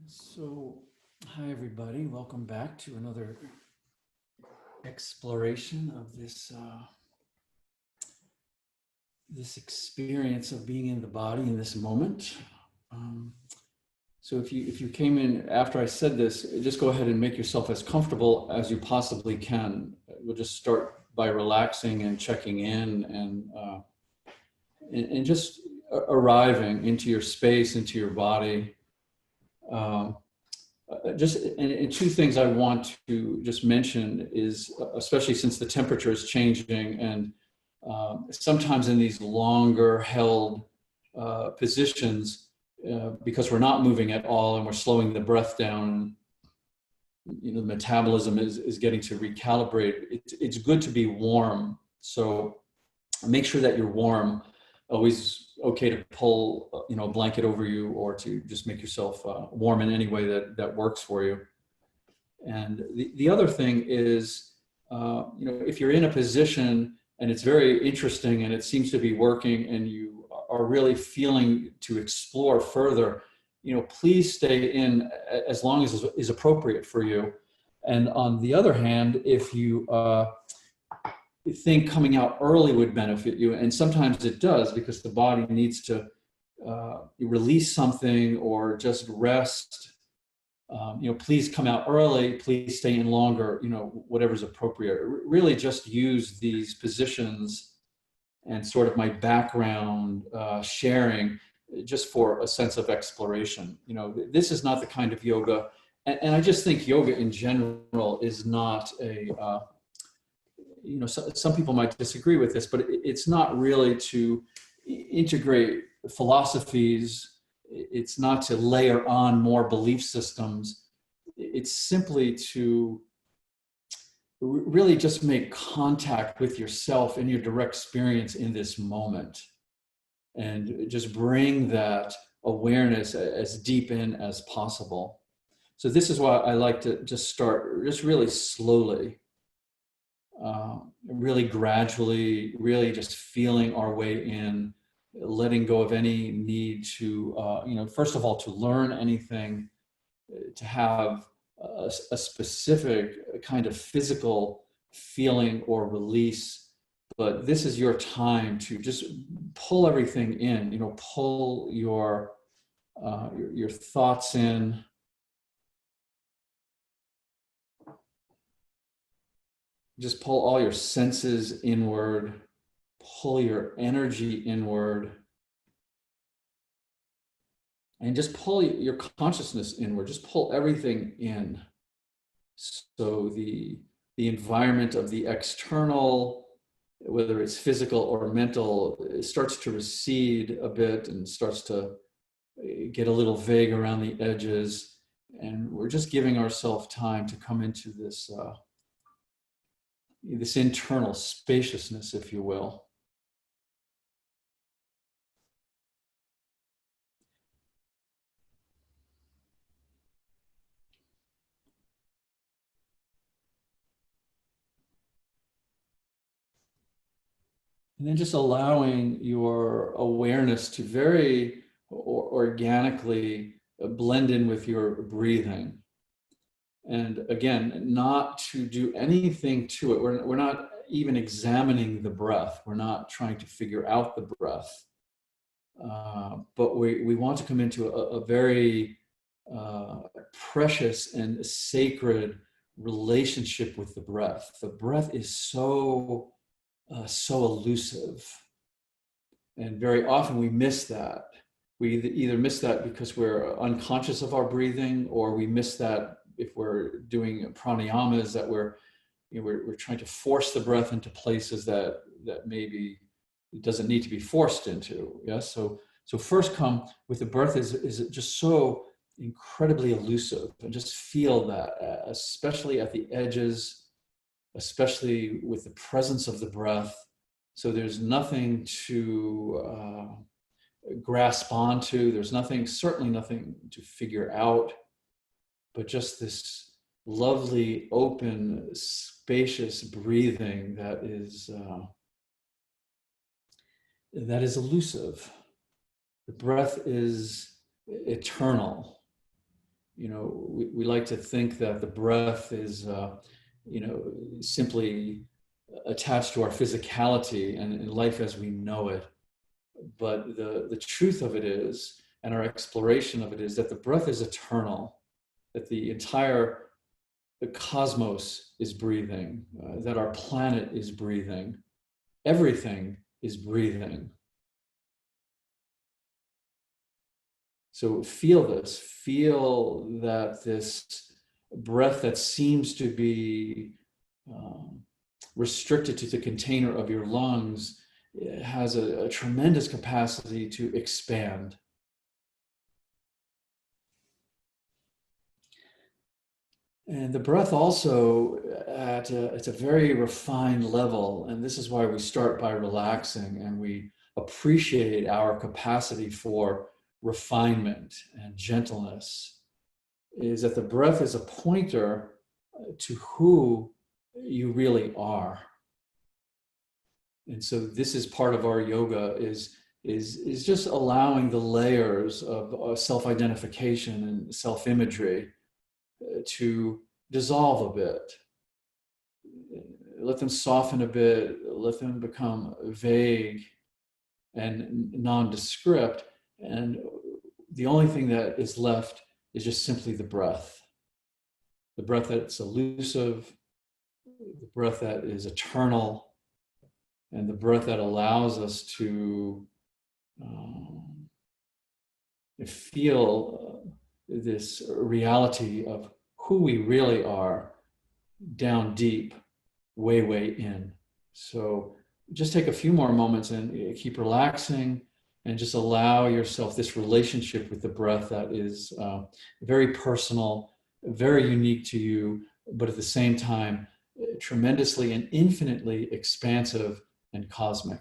So, hi everybody, welcome back to another exploration of this experience of being in the body in this moment. So if you came in after I said this, just go ahead and make yourself as comfortable as you possibly can. We'll just start by relaxing and checking in and just arriving into your space, into your body. And two things I want to just mention is, especially since the temperature is changing, and sometimes in these longer held positions, because we're not moving at all and we're slowing the breath down, the metabolism is getting to recalibrate. It's good to be warm. So make sure that you're warm. Always okay to pull a blanket over you, or to just make yourself warm in any way that works for you. And the other thing is, if you're in a position and it's very interesting and it seems to be working and you are really feeling to explore further, please stay in as long as is appropriate for you. And on the other hand, if you think coming out early would benefit you, and sometimes it does, because the body needs to release something or just rest, please come out early, please stay in longer, whatever's appropriate. Really just use these positions and sort of my background sharing just for a sense of exploration. This is not the kind of yoga, and I just think yoga in general is not a some people might disagree with this, but it's not really to integrate philosophies. It's not to layer on more belief systems. It's simply to really just make contact with yourself and your direct experience in this moment, and just bring that awareness as deep in as possible. So this is why I like to just start just really slowly. Really gradually, really just feeling our way in, letting go of any need to, first of all, to learn anything, to have a specific kind of physical feeling or release. But this is your time to just pull everything in, pull your thoughts in. Just pull all your senses inward, pull your energy inward, and just pull your consciousness inward. Just pull everything in. So the environment of the external, whether it's physical or mental, it starts to recede a bit and starts to get a little vague around the edges. And we're just giving ourselves time to come into this internal spaciousness, if you will. And then just allowing your awareness to very organically blend in with your breathing. And again, not to do anything to it. We're not even examining the breath. We're not trying to figure out the breath. But we want to come into a very precious and sacred relationship with the breath. The breath is so elusive. And very often we miss that. We either miss that because we're unconscious of our breathing, or we miss that if we're doing pranayamas, that we're trying to force the breath into places that maybe it doesn't need to be forced into. Yes. So first come with the breath is just so incredibly elusive, and just feel that, especially at the edges, especially with the presence of the breath. So there's nothing to grasp onto. There's certainly nothing to figure out, but just this lovely, open, spacious breathing that is elusive. The breath is eternal. we like to think that the breath is, simply attached to our physicality and life as we know it. But the truth of it is, and our exploration of it is, that the breath is eternal, that the cosmos is breathing, that our planet is breathing, everything is breathing. So feel this, feel that this breath that seems to be restricted to the container of your lungs has a tremendous capacity to expand. And the breath also at a very refined level, and this is why we start by relaxing and we appreciate our capacity for refinement and gentleness, is that the breath is a pointer to who you really are. And so this is part of our yoga, is just allowing the layers of self-identification and self-imagery to dissolve a bit. Let them soften a bit, let them become vague and nondescript. And the only thing that is left is just simply the breath. The breath that's elusive, the breath that is eternal, and the breath that allows us to feel this reality of who we really are down deep, way, way in. So just take a few more moments and keep relaxing and just allow yourself this relationship with the breath that is very personal, very unique to you, but at the same time, tremendously and infinitely expansive and cosmic.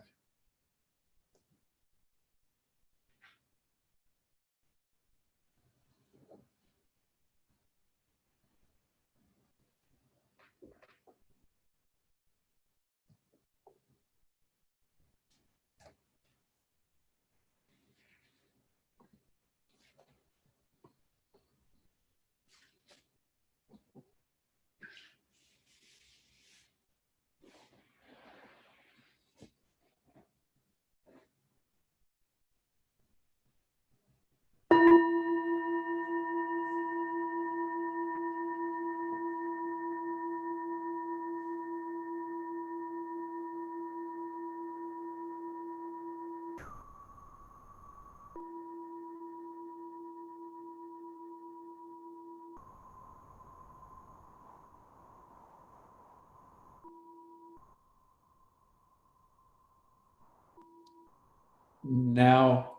Now,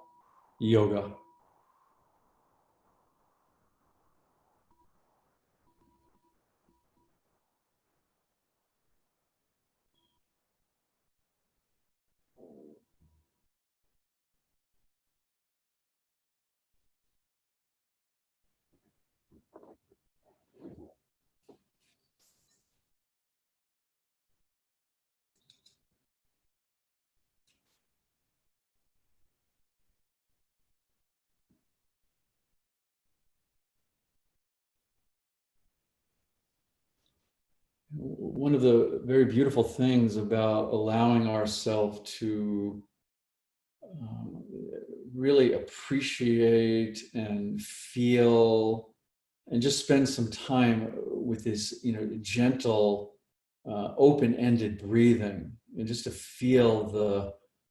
yoga. One of the very beautiful things about allowing ourselves to really appreciate and feel and just spend some time with this, gentle, open-ended breathing, and just to feel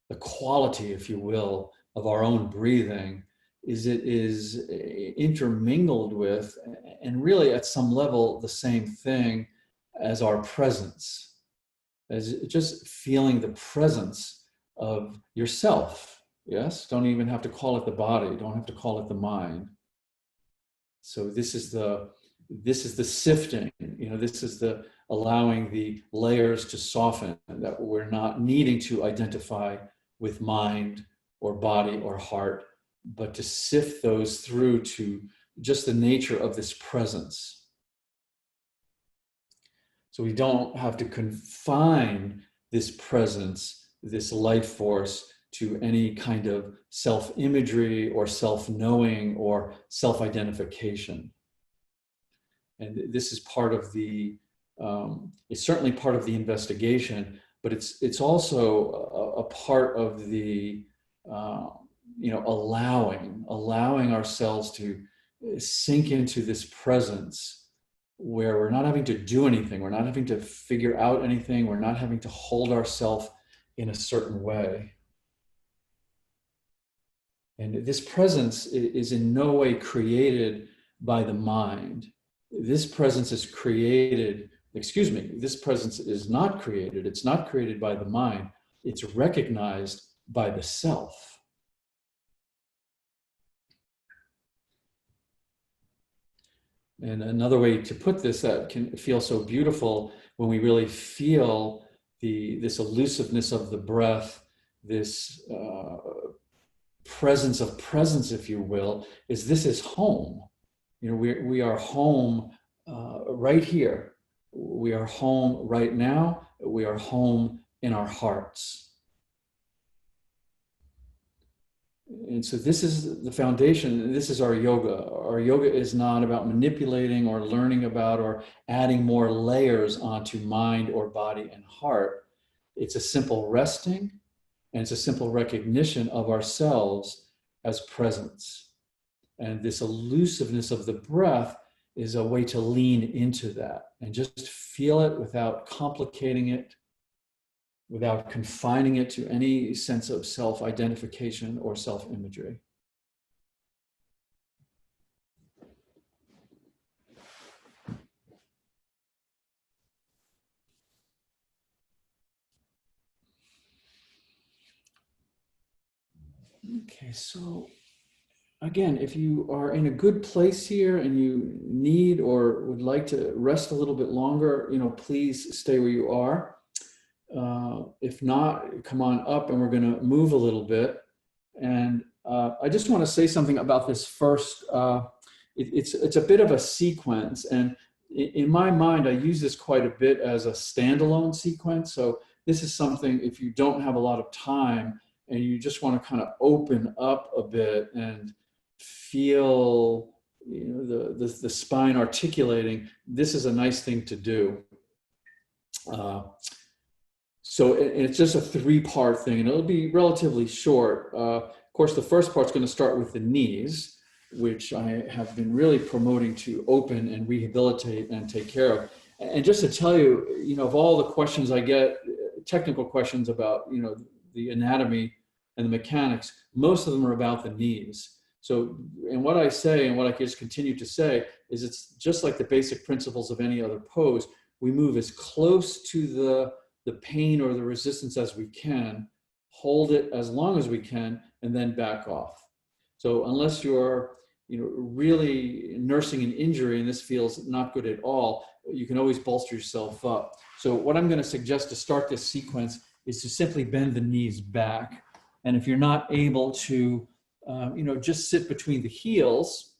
the quality, if you will, of our own breathing, is it is intermingled with, and really at some level, the same thing as our presence, as just feeling the presence of yourself. Yes, don't even have to call it the body, don't have to call it the mind. So this is the sifting, this is the allowing the layers to soften, that we're not needing to identify with mind or body or heart, but to sift those through to just the nature of this presence. So we don't have to confine this presence, this life force, to any kind of self-imagery or self-knowing or self-identification. And this is part of it's certainly part of the investigation, but it's also a part of the, allowing ourselves to sink into this presence where we're not having to do anything. We're not having to figure out anything. We're not having to hold ourselves in a certain way. And this presence is in no way created by the mind. This presence is this presence is not created. It's not created by the mind. It's recognized by the self. And another way to put this that can feel so beautiful when we really feel this elusiveness of the breath, this presence of presence, if you will, this is home. We are home right here. We are home right now. We are home in our hearts. And so this is the foundation. This is our yoga. Our yoga is not about manipulating or learning about or adding more layers onto mind or body and heart. It's a simple resting, and it's a simple recognition of ourselves as presence. And this elusiveness of the breath is a way to lean into that and just feel it without complicating it, without confining it to any sense of self-identification or self-imagery. Okay, so again, if you are in a good place here and you need or would like to rest a little bit longer, please stay where you are. If not, come on up and we're going to move a little bit. And I just want to say something about this first. It's a bit of a sequence, and in my mind, I use this quite a bit as a standalone sequence. So this is something, if you don't have a lot of time and you just want to kind of open up a bit and feel the spine articulating, this is a nice thing to do. So it's just a 3-part thing, and it'll be relatively short. Of course, the first part's going to start with the knees, which I have been really promoting to open and rehabilitate and take care of. And just to tell you, of all the questions I get, technical questions about, the anatomy and the mechanics, most of them are about the knees. So, and what I say and what I can just continue to say is it's just like the basic principles of any other pose. We move as close to the pain or the resistance as we can, hold it as long as we can, and then back off. So unless you're really nursing an injury and this feels not good at all, you can always bolster yourself up. So what I'm going to suggest to start this sequence is to simply bend the knees back. And if you're not able to, just sit between the heels,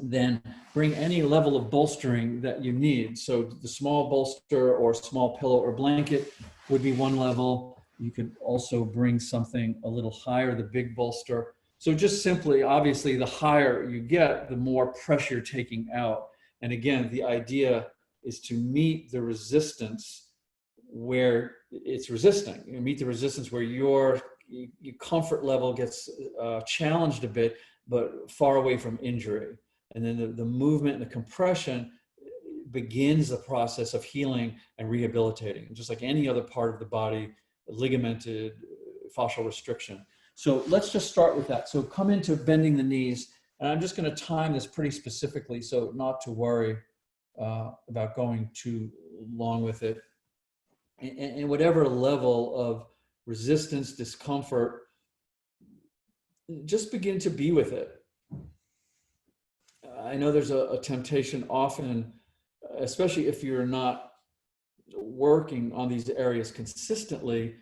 then bring any level of bolstering that you need. So the small bolster or small pillow or blanket would be one level. You could also bring something a little higher, the big bolster. So just simply, obviously, the higher you get, the more pressure you're taking out. And again, the idea is to meet the resistance where it's resisting. You meet the resistance where your comfort level gets challenged a bit, but far away from injury. And then the movement and the compression begins the process of healing and rehabilitating, just like any other part of the body, ligamented, fascial restriction. So let's just start with that. So come into bending the knees, and I'm just going to time this pretty specifically, so not to worry about going too long with it. And whatever level of resistance, discomfort, just begin to be with it. I know there's a temptation often, especially if you're not working on these areas consistently,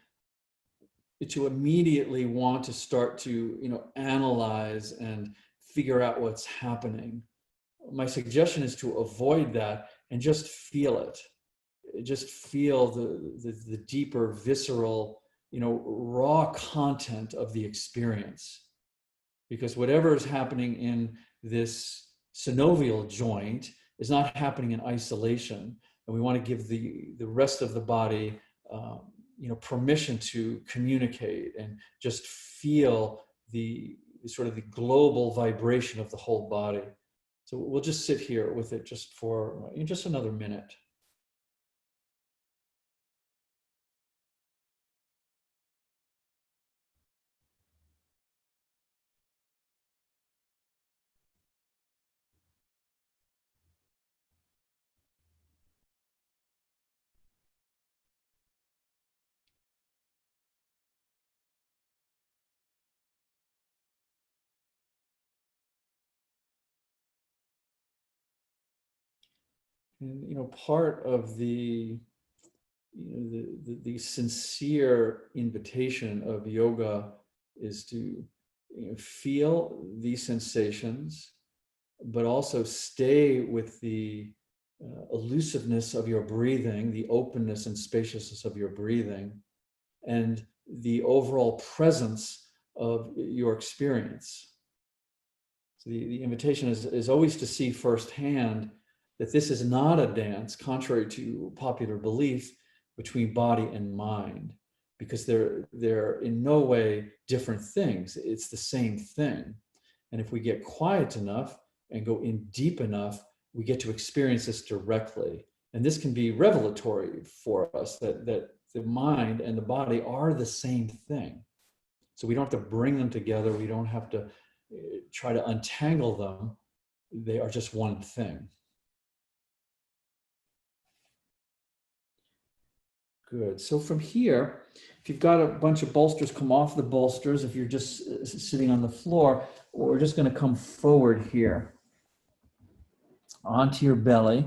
to immediately want to start to, analyze and figure out what's happening. My suggestion is to avoid that and just feel it. Just feel the deeper, visceral, raw content of the experience. Because whatever is happening in this synovial joint is not happening in isolation. And we want to give the rest of the body, permission to communicate and just feel the sort of the global vibration of the whole body. So we'll just sit here with it just for just another minute. And part of the the sincere invitation of yoga is to feel these sensations, but also stay with the elusiveness of your breathing, the openness and spaciousness of your breathing, and the overall presence of your experience. So the invitation is always to see firsthand that this is not a dance, contrary to popular belief, between body and mind, because they're in no way different things. It's the same thing. And if we get quiet enough and go in deep enough, we get to experience this directly. And this can be revelatory for us that the mind and the body are the same thing. So we don't have to bring them together. We don't have to try to untangle them. They are just one thing. Good. So from here, if you've got a bunch of bolsters, come off the bolsters. If you're just sitting on the floor, we're just going to come forward here onto your belly.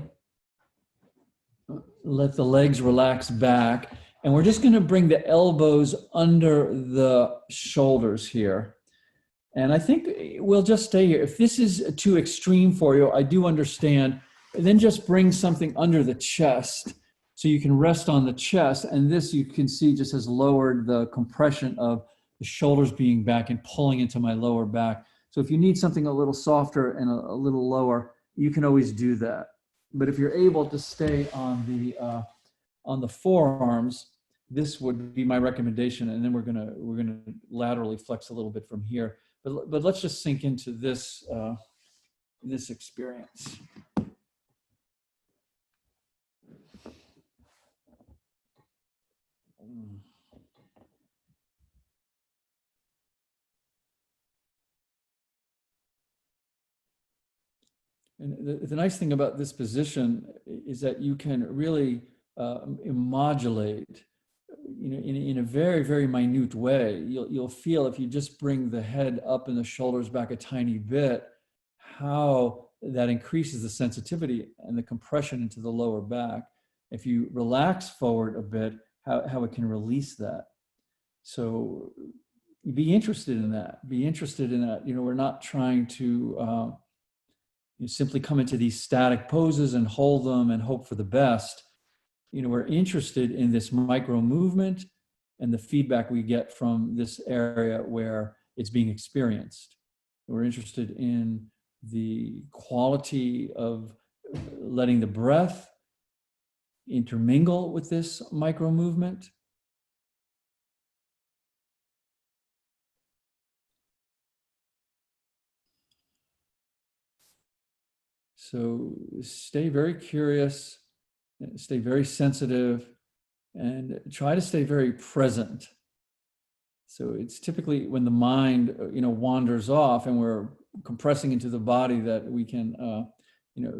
Let the legs relax back. And we're just going to bring the elbows under the shoulders here. And I think we'll just stay here. If this is too extreme for you, I do understand. Then just bring something under the chest so you can rest on the chest. And this, you can see, just has lowered the compression of the shoulders being back and pulling into my lower back. So if you need something a little softer and a little lower, you can always do that. But if you're able to stay on the forearms, this would be my recommendation. And then we're gonna laterally flex a little bit from here. But let's just sink into this this experience. And the nice thing about this position is that you can really modulate, in a very, very minute way. You'll feel, if you just bring the head up and the shoulders back a tiny bit, how that increases the sensitivity and the compression into the lower back. If you relax forward a bit, how it can release that. So be interested in that. Be interested in that. We're not trying to simply come into these static poses and hold them and hope for the best. We're interested in this micro movement and the feedback we get from this area where it's being experienced. We're interested in the quality of letting the breath intermingle with this micro movement. So stay very curious, stay very sensitive, and try to stay very present. So it's typically when the mind, wanders off and we're compressing into the body that we can,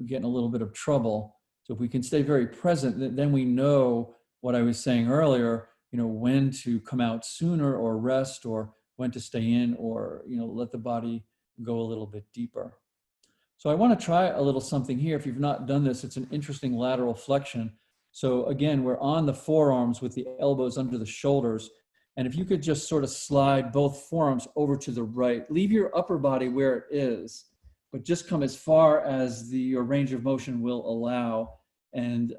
get in a little bit of trouble. So if we can stay very present, then we know what I was saying earlier, when to come out sooner or rest, or when to stay in, or, let the body go a little bit deeper. So I want to try a little something here. If you've not done this, it's an interesting lateral flexion. So again, we're on the forearms with the elbows under the shoulders. And if you could just sort of slide both forearms over to the right, leave your upper body where it is, but just come as far as your range of motion will allow. And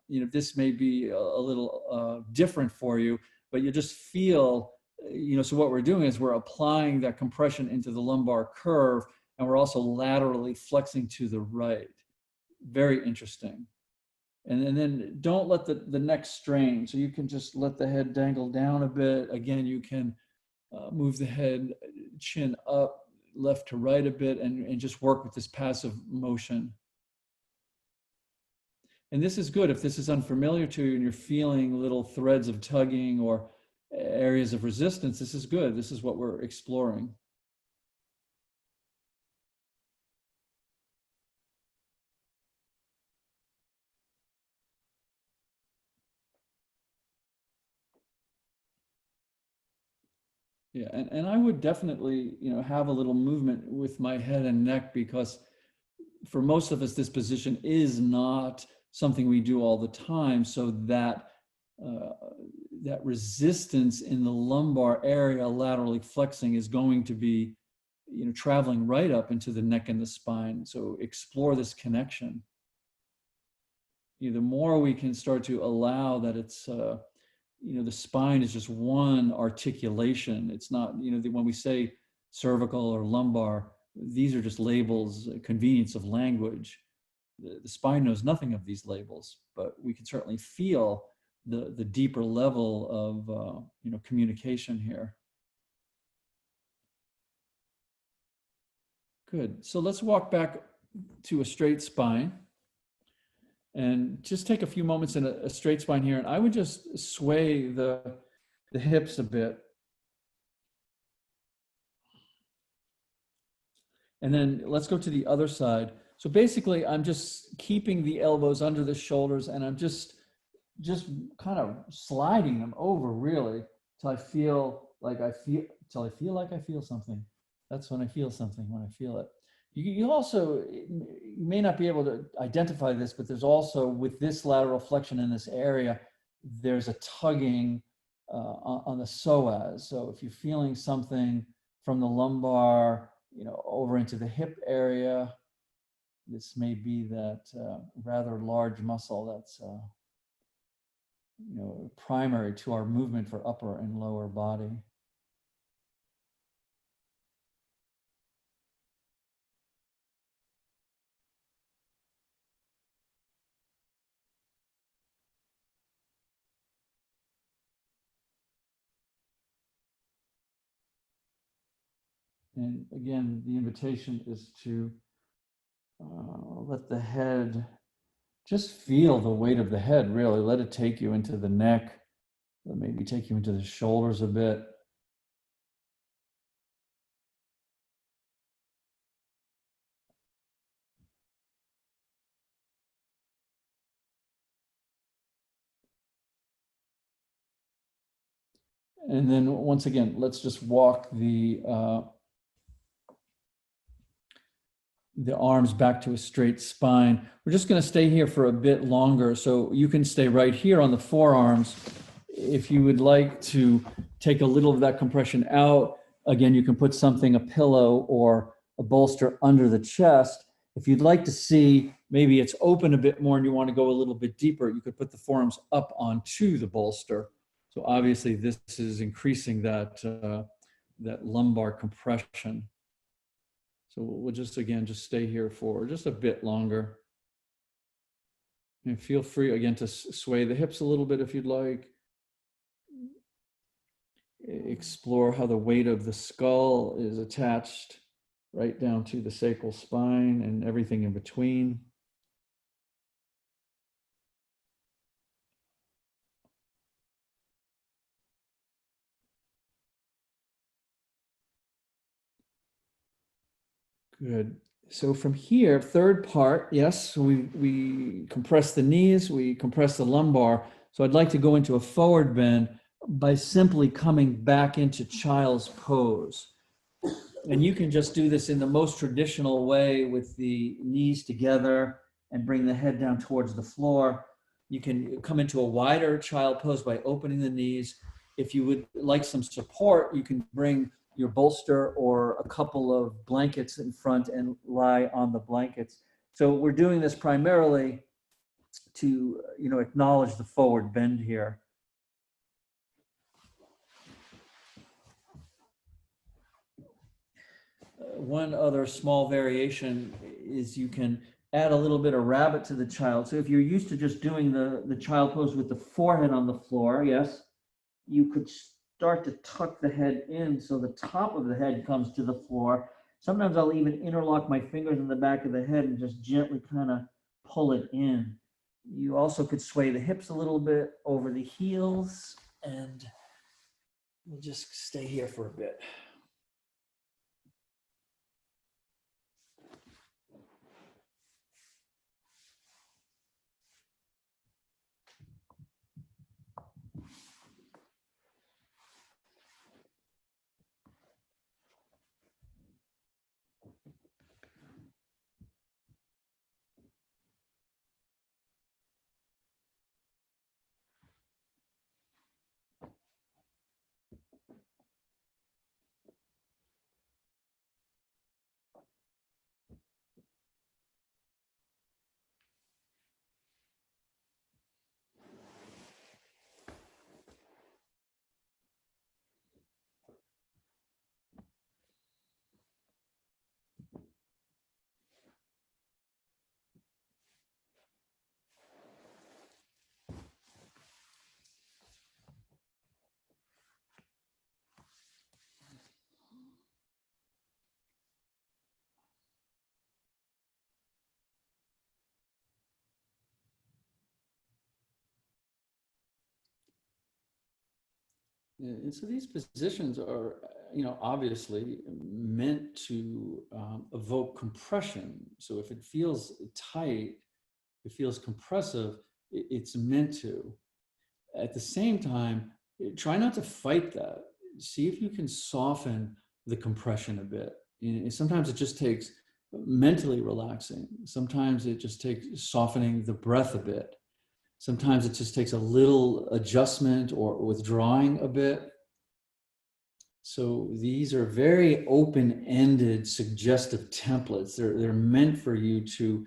this may be a little different for you, but you just feel, so what we're doing is we're applying that compression into the lumbar curve, and we're also laterally flexing to the right. Very interesting. And then don't let the neck strain. So you can just let the head dangle down a bit. Again, you can move the head, chin up, left to right a bit, and just work with this passive motion. And this is good if this is unfamiliar to you and you're feeling little threads of tugging or areas of resistance. This is good. This is what we're exploring. Yeah, and I would definitely, have a little movement with my head and neck, because for most of us, this position is not something we do all the time. So that resistance in the lumbar area, laterally flexing, is going to be, traveling right up into the neck and the spine. So explore this connection. The more we can start to allow that it's, the spine is just one articulation. It's not, when we say cervical or lumbar, these are just labels, convenience of language. The spine knows nothing of these labels, but we can certainly feel the deeper level of communication here. Good. So let's walk back to a straight spine and just take a few moments in a straight spine here. And I would just sway the hips a bit. And then let's go to the other side. So basically, I'm just keeping the elbows under the shoulders, and I'm just kind of sliding them over, really, till I feel like I feel something. That's when I feel something, when I feel it. You also, you may not be able to identify this, but there's also, with this lateral flexion in this area, there's a tugging on the psoas. So if you're feeling something from the lumbar, over into the hip area, this may be that rather large muscle that's primary to our movement for upper and lower body. And again, the invitation is to let the head just feel the weight of the head, really. Let it take you into the neck, maybe take you into the shoulders a bit. And then once again, let's just walk the arms back to a straight spine. We're just going to stay here for a bit longer. So you can stay right here on the forearms. If you would like to take a little of that compression out, again, you can put something, a pillow or a bolster under the chest. If you'd like to see, maybe it's open a bit more and you want to go a little bit deeper, you could put the forearms up onto the bolster. So obviously this is increasing that lumbar compression. So we'll just stay here for just a bit longer. And feel free again to sway the hips a little bit if you'd like. Explore how the weight of the skull is attached right down to the sacral spine and everything in between. Good. So from here, third part, yes, we compress the knees, we compress the lumbar. So I'd like to go into a forward bend by simply coming back into child's pose. And you can just do this in the most traditional way with the knees together and bring the head down towards the floor. You can come into a wider child pose by opening the knees. If you would like some support, you can bring your bolster or a couple of blankets in front and lie on the blankets. So we're doing this primarily to, acknowledge the forward bend here. One other small variation is you can add a little bit of rabbit to the child. So if you're used to just doing the child pose with the forehead on the floor, yes, you could start to tuck the head in so the top of the head comes to the floor. Sometimes I'll even interlock my fingers in the back of the head and just gently kind of pull it in. You also could sway the hips a little bit over the heels, and we'll just stay here for a bit. And so these positions are, obviously meant to evoke compression. So if it feels tight, it feels compressive, it's meant to. At the same time, try not to fight that. See if you can soften the compression a bit. Sometimes it just takes mentally relaxing. Sometimes it just takes softening the breath a bit. Sometimes it just takes a little adjustment or withdrawing a bit. So these are very open-ended, suggestive templates. They're meant for you to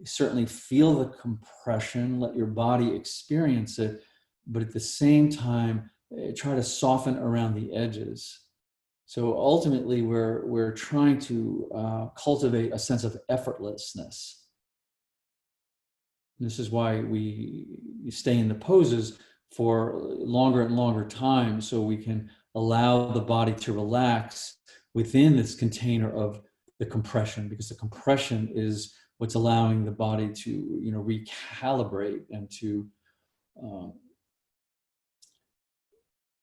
certainly feel the compression, let your body experience it, but at the same time, try to soften around the edges. So ultimately, we're trying to cultivate a sense of effortlessness. This is why we stay in the poses for longer and longer time, so we can allow the body to relax within this container of the compression, because the compression is what's allowing the body to, recalibrate and to,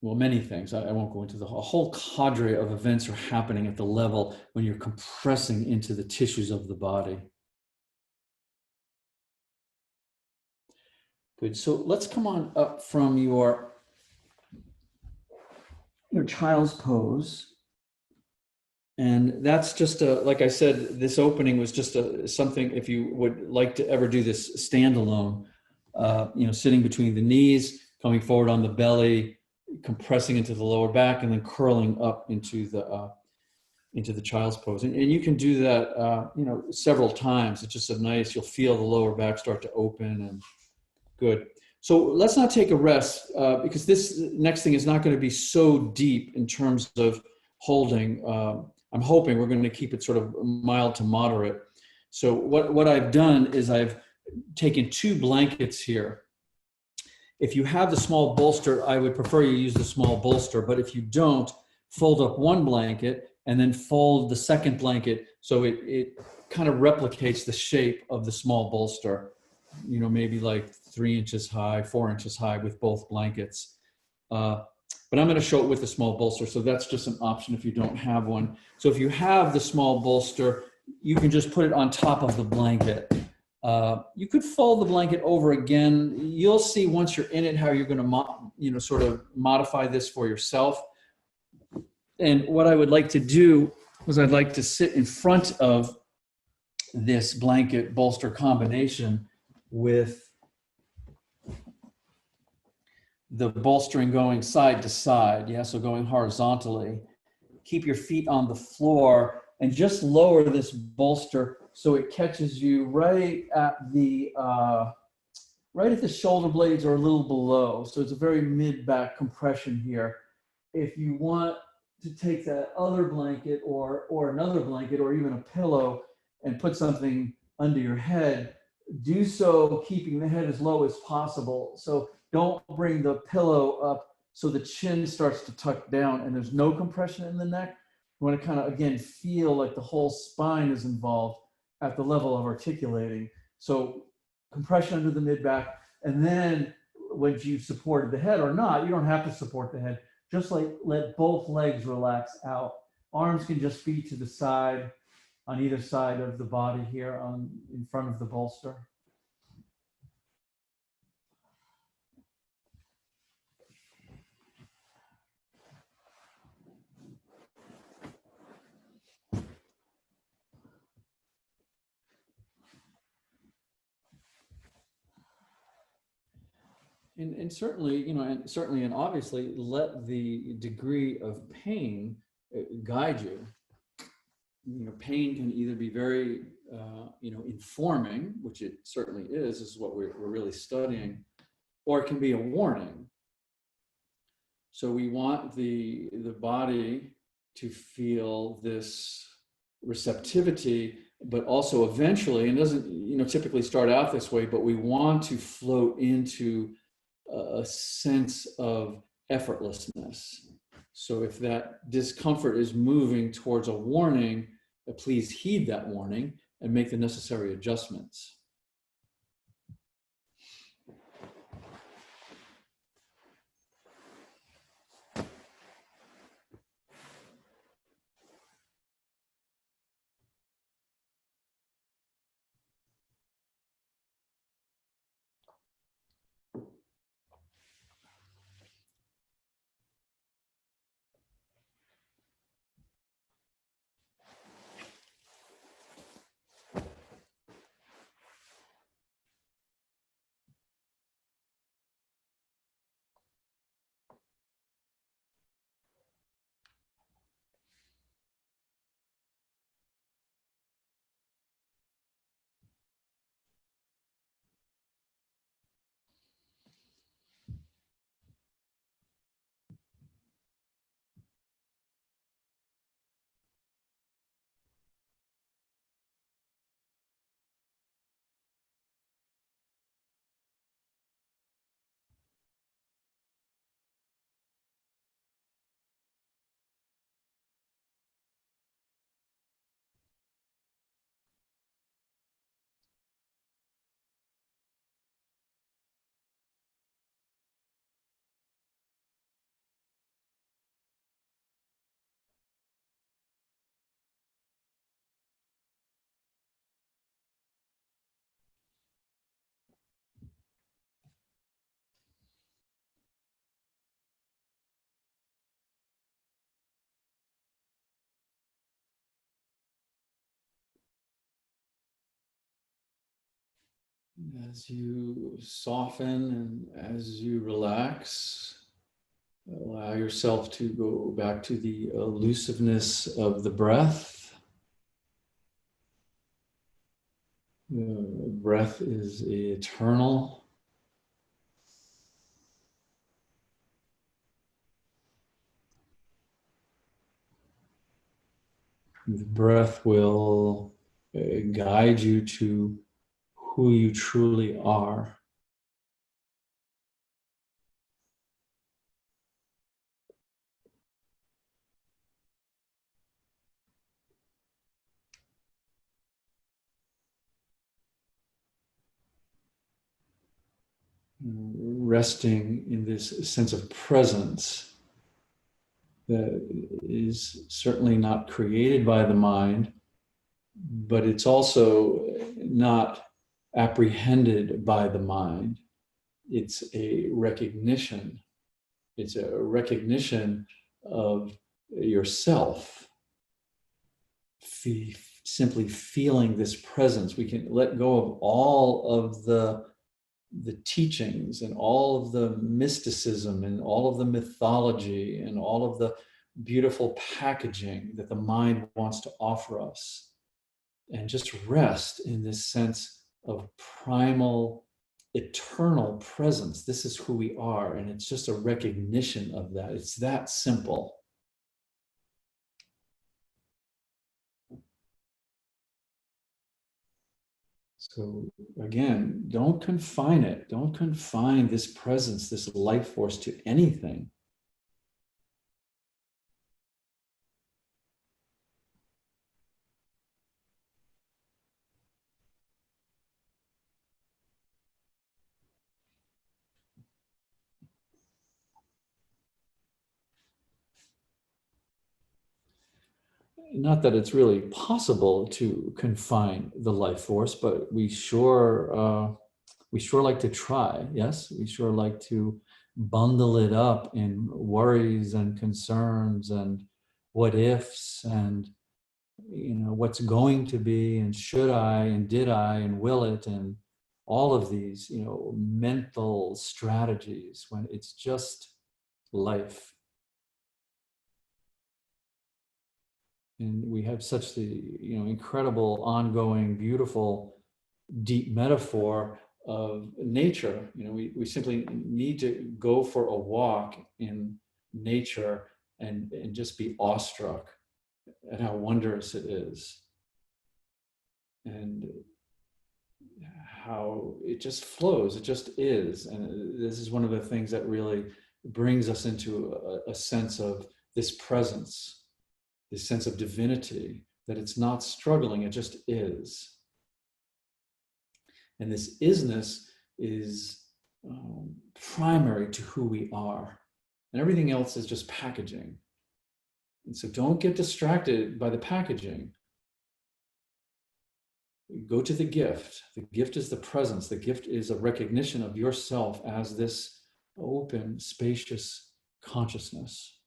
many things. I won't go into a whole cadre of events are happening at the level when you're compressing into the tissues of the body. Good. So let's come on up from your child's pose. And that's just like I said, this opening was just something, if you would like to ever do this standalone, sitting between the knees, coming forward on the belly, compressing into the lower back, and then curling up into the child's pose. And you can do that, several times. It's just nice, you'll feel the lower back start to open, and good. So let's not take a rest, because this next thing is not going to be so deep in terms of holding. I'm hoping we're going to keep it sort of mild to moderate. So what I've done is I've taken 2 blankets here. If you have the small bolster, I would prefer you use the small bolster, but if you don't, fold up 1 blanket and then fold the second blanket so it kind of replicates the shape of the small bolster, maybe like 3 inches high, 4 inches high with both blankets. But I'm going to show it with the small bolster, so that's just an option if you don't have one. So if you have the small bolster, you can just put it on top of the blanket. You could fold the blanket over again. You'll see once you're in it how you're going to, sort of modify this for yourself. And what I would like to do is I'd like to sit in front of this blanket bolster combination with the bolstering going side to side, so going horizontally. Keep your feet on the floor and just lower this bolster so it catches you right at the shoulder blades or a little below. So it's a very mid-back compression here. If you want to take that other blanket or another blanket or even a pillow and put something under your head, do so keeping the head as low as possible. So don't bring the pillow up so the chin starts to tuck down and there's no compression in the neck. You want to kind of, again, feel like the whole spine is involved at the level of articulating. So compression under the mid-back, and then when you supported the head or not, you don't have to support the head. Just like let both legs relax out. Arms can just be to the side on either side of the body here in front of the bolster. And certainly, and obviously let the degree of pain guide you. Pain can either be very, informing, which it certainly is what we're really studying, or it can be a warning. So we want the body to feel this receptivity, but also eventually, and doesn't, typically start out this way, but we want to float into a sense of effortlessness. So if that discomfort is moving towards a warning, please heed that warning and make the necessary adjustments. As you soften and as you relax, allow yourself to go back to the elusiveness of the breath. Breath is eternal. The breath will guide you to who you truly are. Resting in this sense of presence that is certainly not created by the mind, but it's also not apprehended by the mind. It's a recognition. It's a recognition of yourself. Simply feeling this presence. We can let go of all of the teachings and all of the mysticism and all of the mythology and all of the beautiful packaging that the mind wants to offer us, and just rest in this sense of primal, eternal presence. This is who we are, and it's just a recognition of that. It's that simple. So again, don't confine it. Don't confine this presence, this life force to anything. Not that it's really possible to confine the life force, but we sure like to try. Yes, we sure like to bundle it up in worries and concerns and what ifs and what's going to be and should I and did I and will it and all of these mental strategies when it's just life. And we have such the incredible, ongoing, beautiful, deep metaphor of nature. We simply need to go for a walk in nature and just be awestruck at how wondrous it is and how it just flows. It just is. And this is one of the things that really brings us into a sense of this presence, this sense of divinity, that it's not struggling, it just is. And this isness is primary to who we are. And everything else is just packaging. And so don't get distracted by the packaging. Go to the gift. The gift is the presence. The gift is a recognition of yourself as this open, spacious consciousness.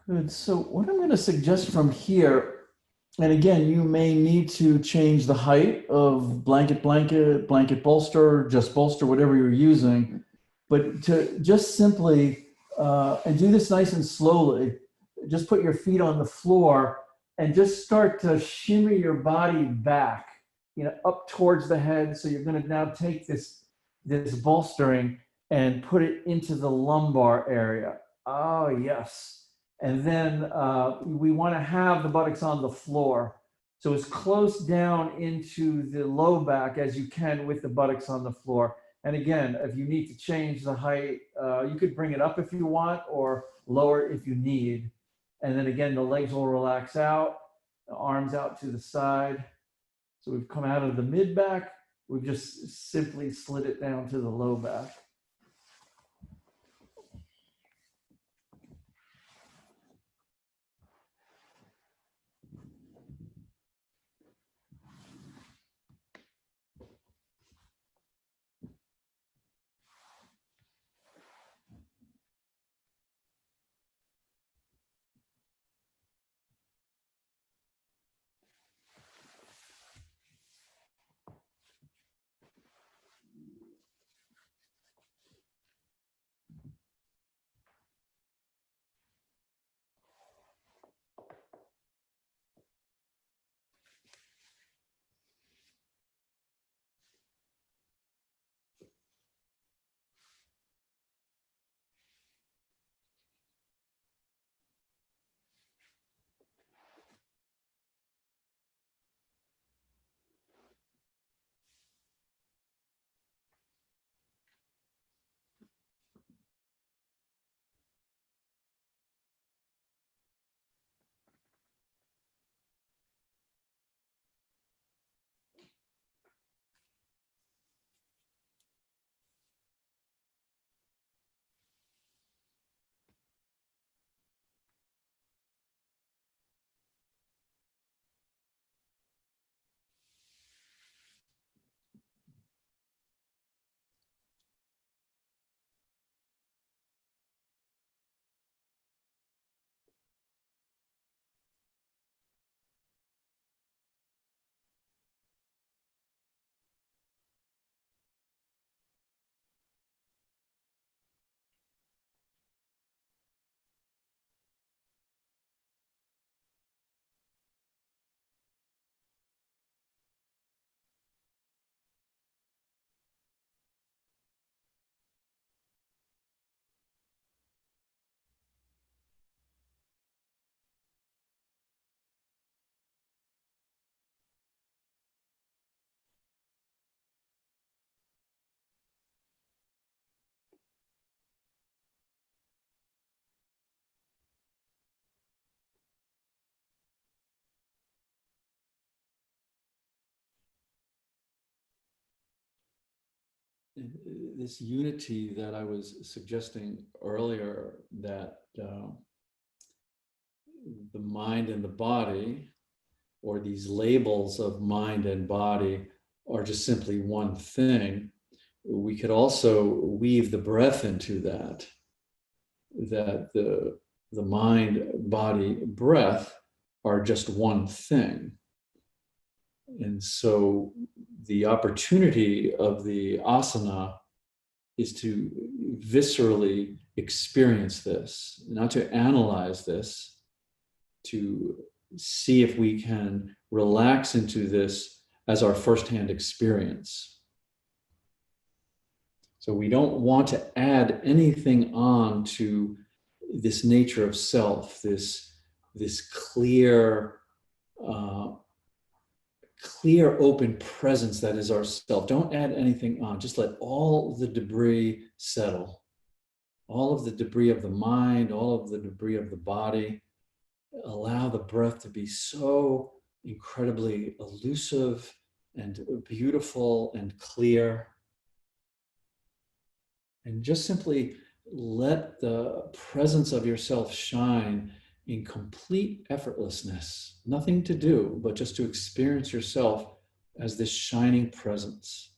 Good. So what I'm going to suggest from here, and again, you may need to change the height of blanket, bolster, just bolster, whatever you're using, but to just simply, and do this nice and slowly, just put your feet on the floor and just start to shimmy your body back, up towards the head. So you're going to now take this bolstering and put it into the lumbar area. Oh, yes. And then we want to have the buttocks on the floor. So as close down into the low back as you can with the buttocks on the floor. And again, if you need to change the height, you could bring it up if you want or lower if you need. And then again, the legs will relax out, the arms out to the side. So we've come out of the mid back. We've just simply slid it down to the low back. this unity that I was suggesting earlier, that the mind and the body, or these labels of mind and body, are just simply one thing. We could also weave the breath into that, that the mind, body, breath are just one thing. And so the opportunity of the asana is to viscerally experience this, not to analyze this, to see if we can relax into this as our firsthand experience. So we don't want to add anything on to this nature of self, this clear, clear, open presence that is ourself. Don't add anything on. Just let all the debris settle. All of the debris of the mind, all of the debris of the body. Allow the breath to be so incredibly elusive and beautiful and clear. And just simply let the presence of yourself shine in complete effortlessness. Nothing to do, but just to experience yourself as this shining presence.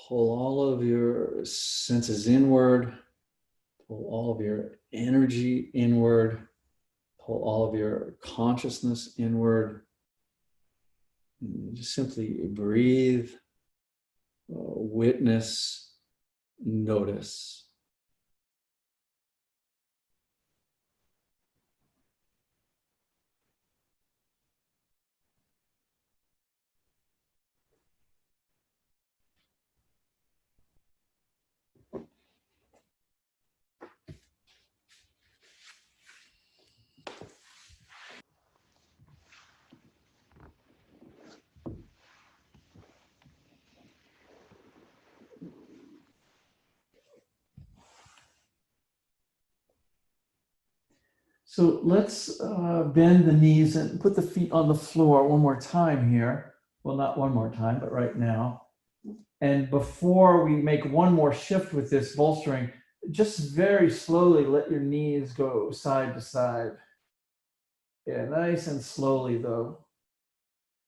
Pull all of your senses inward. Pull all of your energy inward. Pull all of your consciousness inward. And just simply breathe, witness, notice. So let's bend the knees and put the feet on the floor one more time here. Well, not one more time, but right now. And before we make one more shift with this bolstering, just very slowly let your knees go side to side. Yeah, nice and slowly though.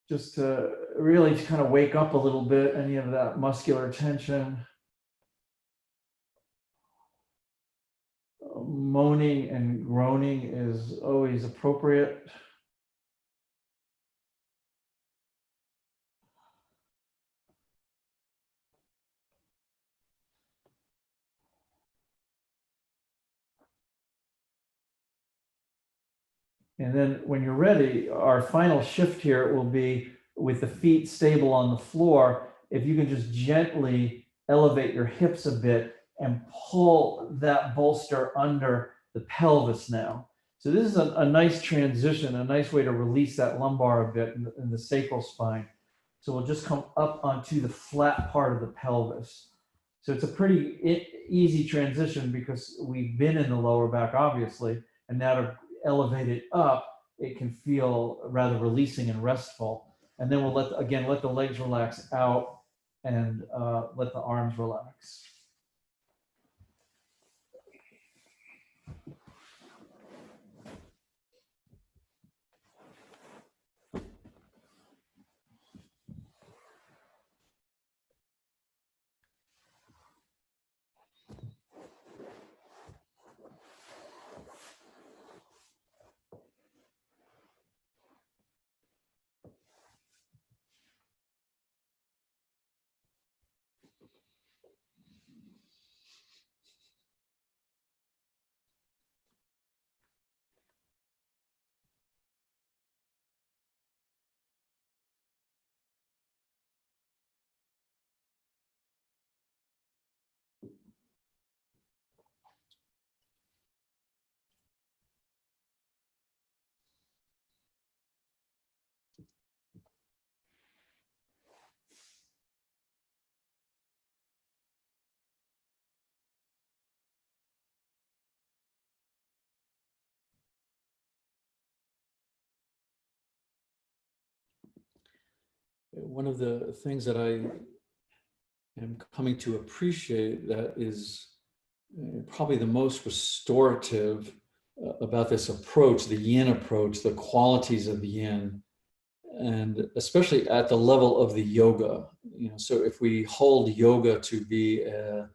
Just to really kind of wake up a little bit, any of that muscular tension. Moaning and groaning is always appropriate. And then when you're ready, our final shift here will be with the feet stable on the floor. If you can just gently elevate your hips a bit and pull that bolster under the pelvis now. So this is a nice transition, a nice way to release that lumbar a bit in the sacral spine. So we'll just come up onto the flat part of the pelvis. So it's a pretty easy transition because we've been in the lower back, obviously, and now to elevate it up, it can feel rather releasing and restful. And then we'll let the legs relax out and let the arms relax. one of the things that I am coming to appreciate that is probably the most restorative about this approach, the yin approach, the qualities of the yin, and especially at the level of the yoga. So if we hold yoga to be a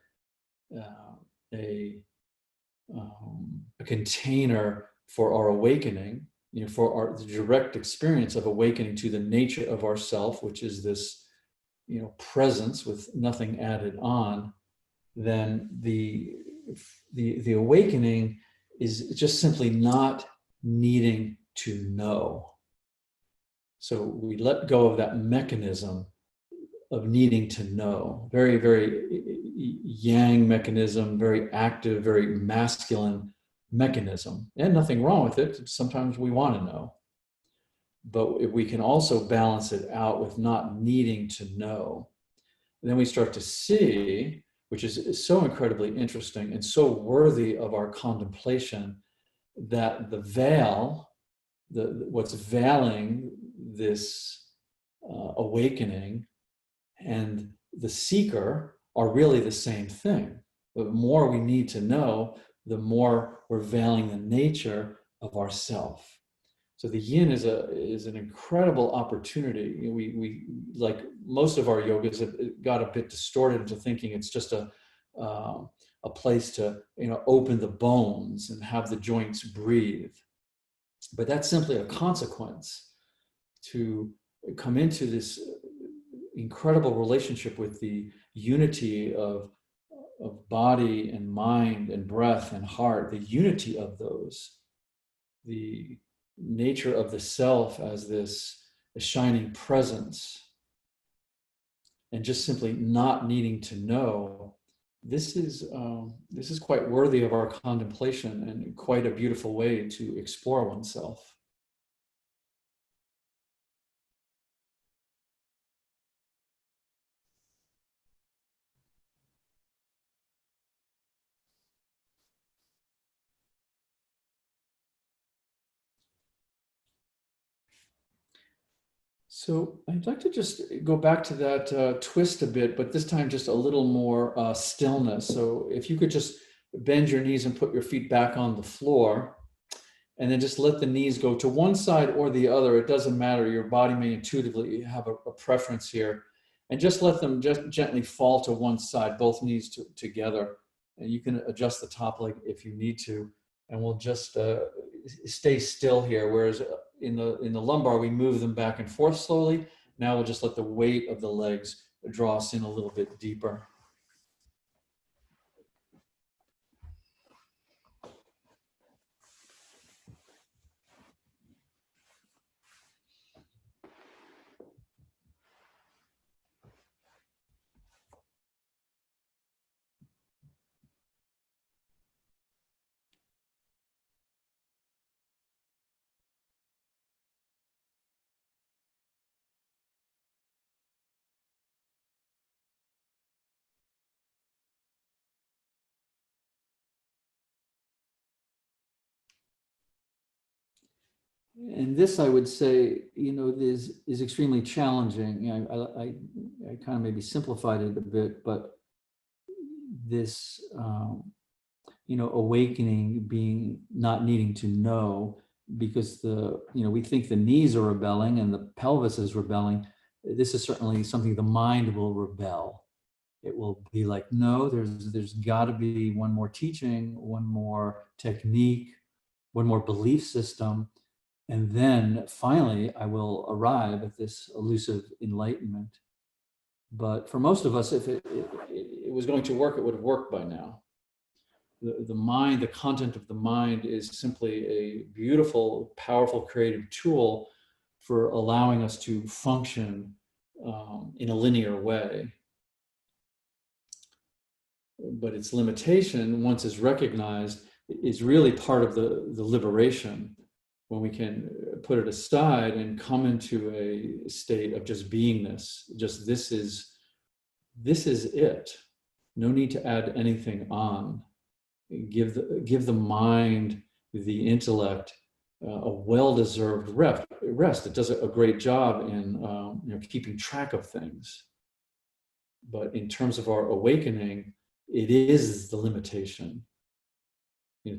container for our awakening, for the direct experience of awakening to the nature of ourself, which is this, presence with nothing added on, then the awakening is just simply not needing to know. So we let go of that mechanism of needing to know. Very, very yang mechanism, very active, very masculine mechanism. And nothing wrong with it. Sometimes we want to know. But if we can also balance it out with not needing to know, then we start to see, which is so incredibly interesting and so worthy of our contemplation, that the veil, what's veiling this awakening, and the seeker are really the same thing. The more we need to know, the more we're veiling the nature of ourself. So the yin is an incredible opportunity. We like most of our yogas have got a bit distorted into thinking it's just a place to open the bones and have the joints breathe. But that's simply a consequence to come into this incredible relationship with the unity of body and mind and breath and heart, the unity of those, the nature of the self as this shining presence, and just simply not needing to know. This is quite worthy of our contemplation and quite a beautiful way to explore oneself. So I'd like to just go back to that twist a bit, but this time just a little more stillness. So if you could just bend your knees and put your feet back on the floor, and then just let the knees go to one side or the other. It doesn't matter. Your body may intuitively have a preference here. And just let them just gently fall to one side, both knees together. And you can adjust the top leg if you need to. And we'll just stay still here. Whereas in the lumbar, we move them back and forth slowly. Now we'll just let the weight of the legs draw us in a little bit deeper. And this, I would say, is extremely challenging. I kind of maybe simplified it a bit, but this, awakening, being not needing to know, because we think the knees are rebelling and the pelvis is rebelling. This is certainly something the mind will rebel. It will be like, no, there's got to be one more teaching, one more technique, one more belief system. And then finally, I will arrive at this elusive enlightenment. But for most of us, if it was going to work, it would have worked by now. The mind, the content of the mind is simply a beautiful, powerful, creative tool for allowing us to function in a linear way. But its limitation, once it's recognized, is really part of the liberation, when we can put it aside and come into a state of just beingness. Just this is it. No need to add anything on. Give the mind, the intellect, a well-deserved rest. It does a great job in keeping track of things. But in terms of our awakening, it is the limitation.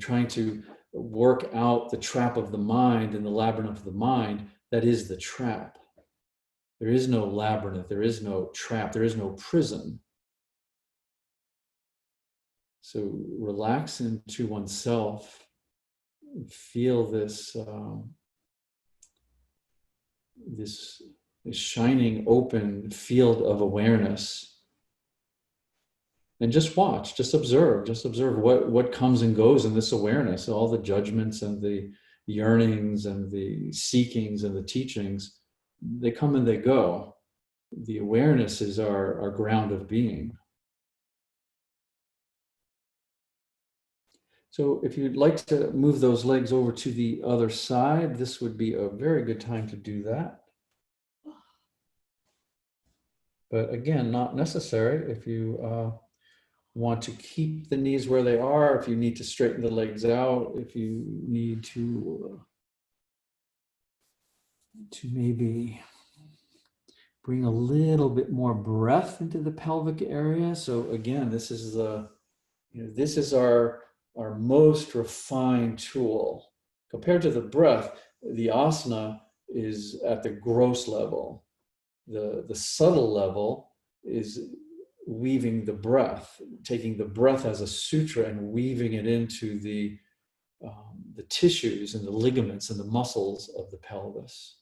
Trying to work out the trap of the mind and the labyrinth of the mind, that is the trap. There is no labyrinth, there is no trap, there is no prison. So relax into oneself, feel this, this shining open field of awareness. And just watch, just observe what comes and goes in this awareness, all the judgments and the yearnings and the seekings and the teachings, they come and they go. The awareness is our ground of being. So if you'd like to move those legs over to the other side, this would be a very good time to do that. But again, not necessary. If you want to keep the knees where they are, if you need to straighten the legs out, if you need to maybe bring a little bit more breath into the pelvic area. So again, this is this is our most refined tool. Compared to the breath, the asana is at the gross level. The subtle level is weaving the breath, taking the breath as a sutra and weaving it into the tissues and the ligaments and the muscles of the pelvis.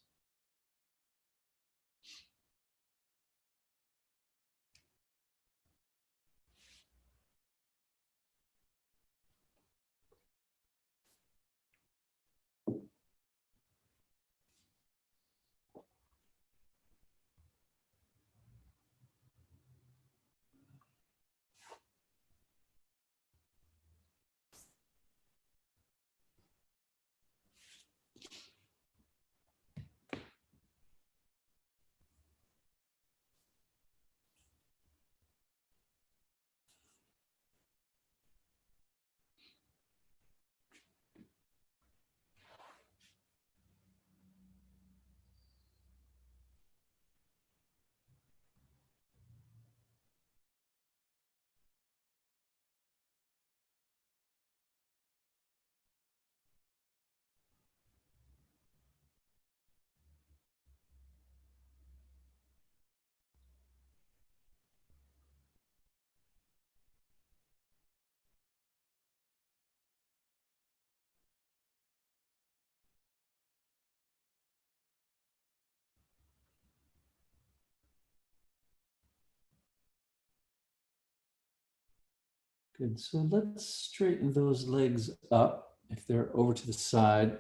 Good. So let's straighten those legs up if they're over to the side.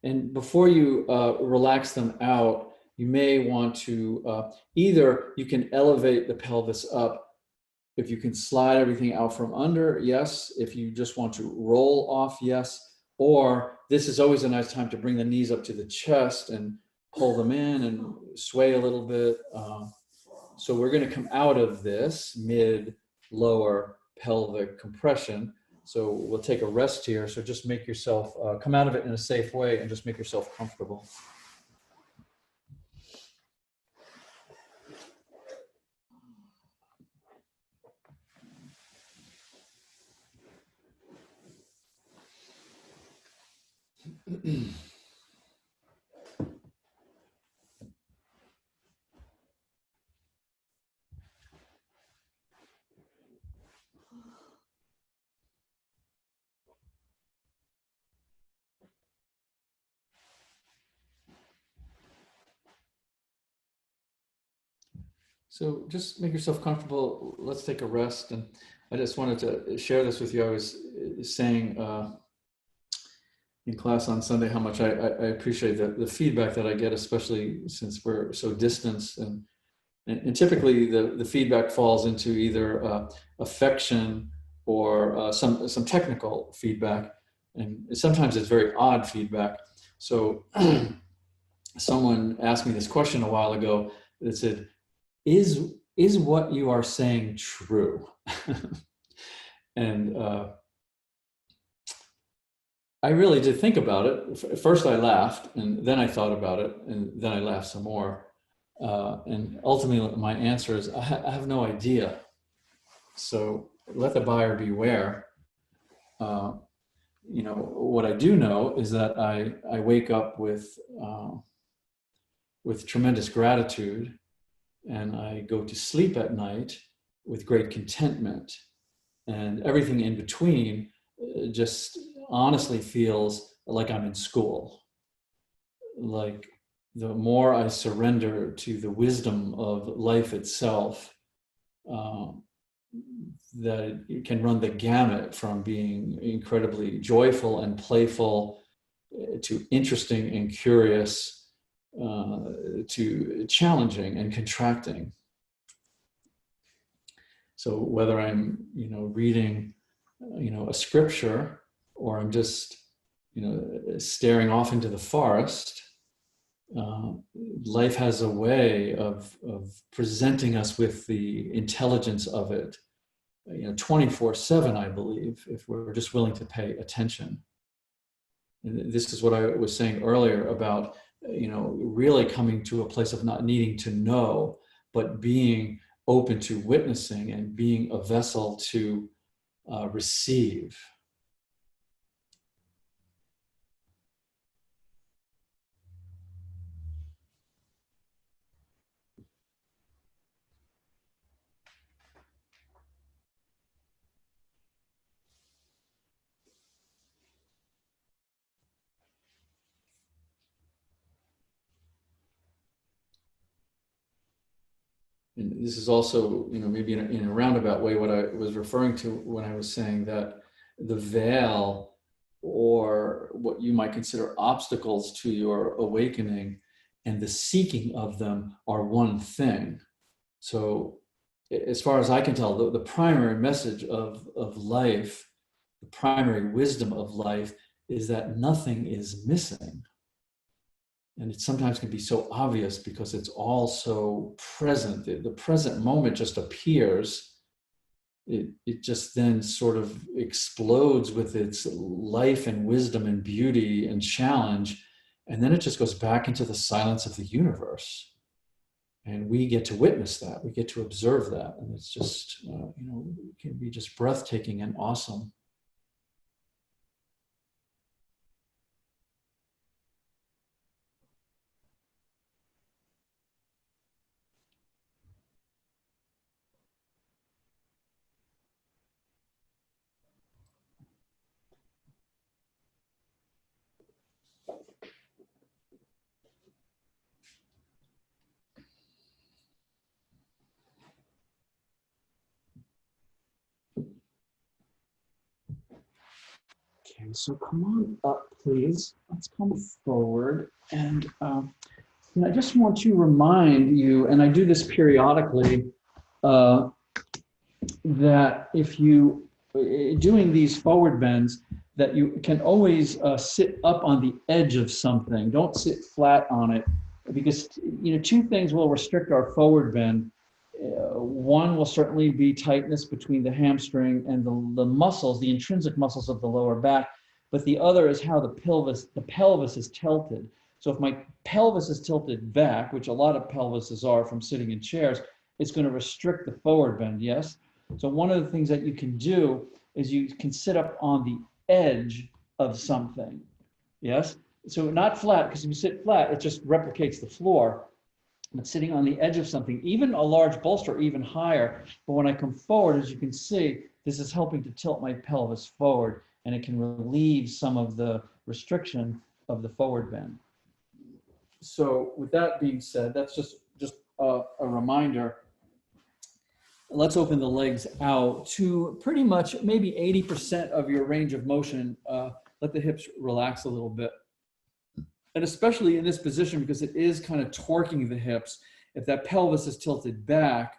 And before you relax them out, you may want to either you can elevate the pelvis up. If you can slide everything out from under, yes. If you just want to roll off, yes. Or this is always a nice time to bring the knees up to the chest and pull them in and sway a little bit. So we're going to come out of this mid-lower pelvic compression. So we'll take a rest here. So just make yourself, come out of it in a safe way and just make yourself comfortable. So just make yourself comfortable. Let's take a rest. And I just wanted to share this with you. I was saying in class on Sunday how much I appreciate the feedback that I get, especially since we're so distanced. And typically the feedback falls into either affection or some technical feedback. And sometimes it's very odd feedback. So someone asked me this question a while ago that said, is what you are saying true? And I really did think about it. First I laughed, and then I thought about it, and then I laughed some more. And ultimately my answer is, I have no idea. So let the buyer beware. You know, what I do know is that I wake up with tremendous gratitude, and I go to sleep at night with great contentment, and everything in between just honestly feels like I'm in school. Like the more I surrender to the wisdom of life itself, that it can run the gamut from being incredibly joyful and playful to interesting and curious, to challenging and contracting. So whether I'm, you know, reading, you know, a scripture, or I'm just, you know, staring off into the forest, life has a way of presenting us with the intelligence of it, you know, 24/7, I believe, if we're just willing to pay attention. And this is what I was saying earlier about, you know, really coming to a place of not needing to know, but being open to witnessing and being a vessel to receive. And this is also, you know, maybe in a roundabout way, what I was referring to when I was saying that the veil, or what you might consider obstacles to your awakening, and the seeking of them are one thing. So as far as I can tell, the primary message of life, the primary wisdom of life, is that nothing is missing. And it sometimes can be so obvious because it's all so present. The present moment just appears. It just then sort of explodes with its life and wisdom and beauty and challenge. And then it just goes back into the silence of the universe. And we get to witness that. We get to observe that. And it's just, you know, it can be just breathtaking and awesome. Okay, so come on up, please. Let's come forward. And you know, I just want to remind you, and I do this periodically, that if you doing these forward bends, that you can always sit up on the edge of something. Don't sit flat on it, because, you know, two things will restrict our forward bend. One will certainly be tightness between the hamstring and the muscles, the intrinsic muscles of the lower back. But the other is how the pelvis is tilted. So if my pelvis is tilted back, which a lot of pelvises are from sitting in chairs, it's going to restrict the forward bend, yes? So one of the things that you can do is you can sit up on the edge of something, yes? So not flat, because if you sit flat, it just replicates the floor. But sitting on the edge of something, even a large bolster, even higher. But when I come forward, as you can see, this is helping to tilt my pelvis forward, and it can relieve some of the restriction of the forward bend. So with that being said, that's just a reminder. Let's open the legs out to pretty much maybe 80% of your range of motion. Let the hips relax a little bit. And especially in this position, because it is kind of torquing the hips, if that pelvis is tilted back,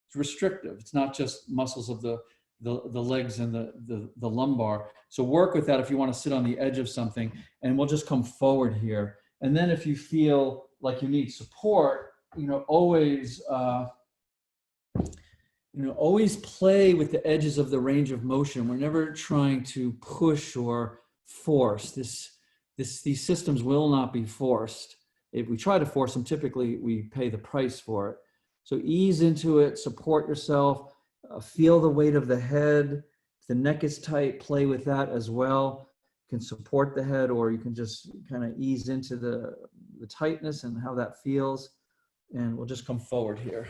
it's restrictive. It's not just muscles of the legs and the lumbar. So work with that if you want to sit on the edge of something, and we'll just come forward here. And then if you feel like you need support, you know, always play with the edges of the range of motion. We're never trying to push or force. These systems will not be forced. If we try to force them, typically we pay the price for it. So ease into it, support yourself, feel the weight of the head. If the neck is tight, play with that as well. You can support the head, or you can just kind of ease into the tightness and how that feels. And we'll just come forward here.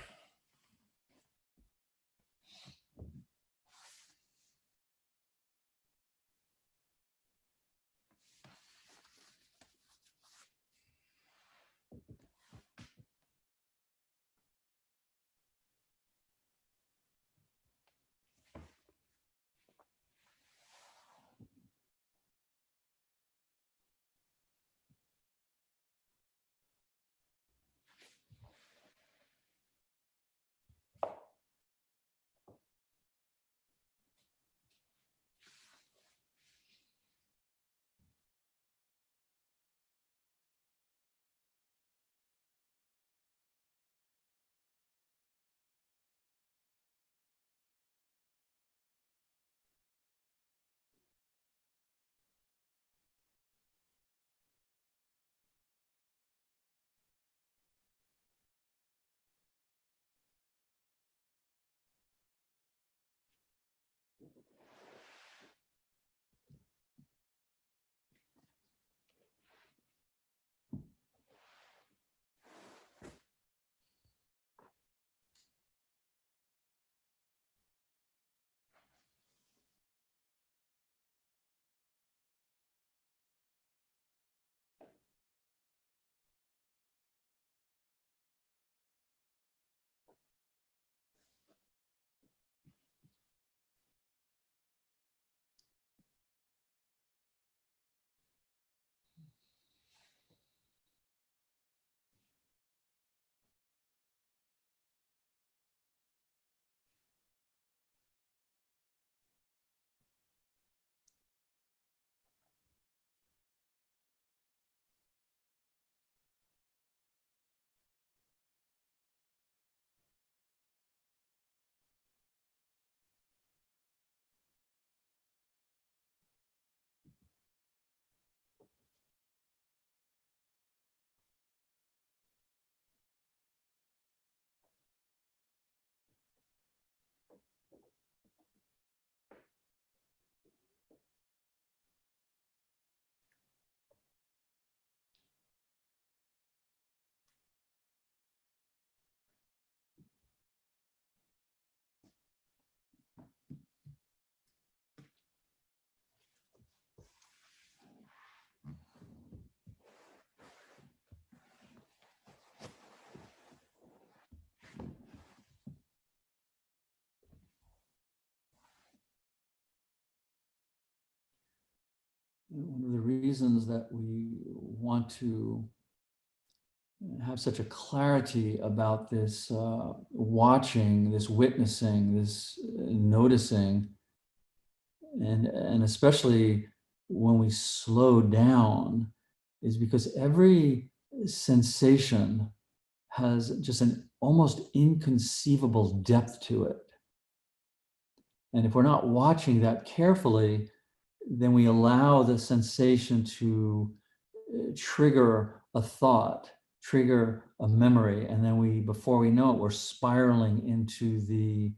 One of the reasons that we want to have such a clarity about this watching, this witnessing, this noticing, and especially when we slow down, is because every sensation has just an almost inconceivable depth to it. And if we're not watching that carefully, then we allow the sensation to trigger a thought, trigger a memory, and then before we know it, we're spiraling into the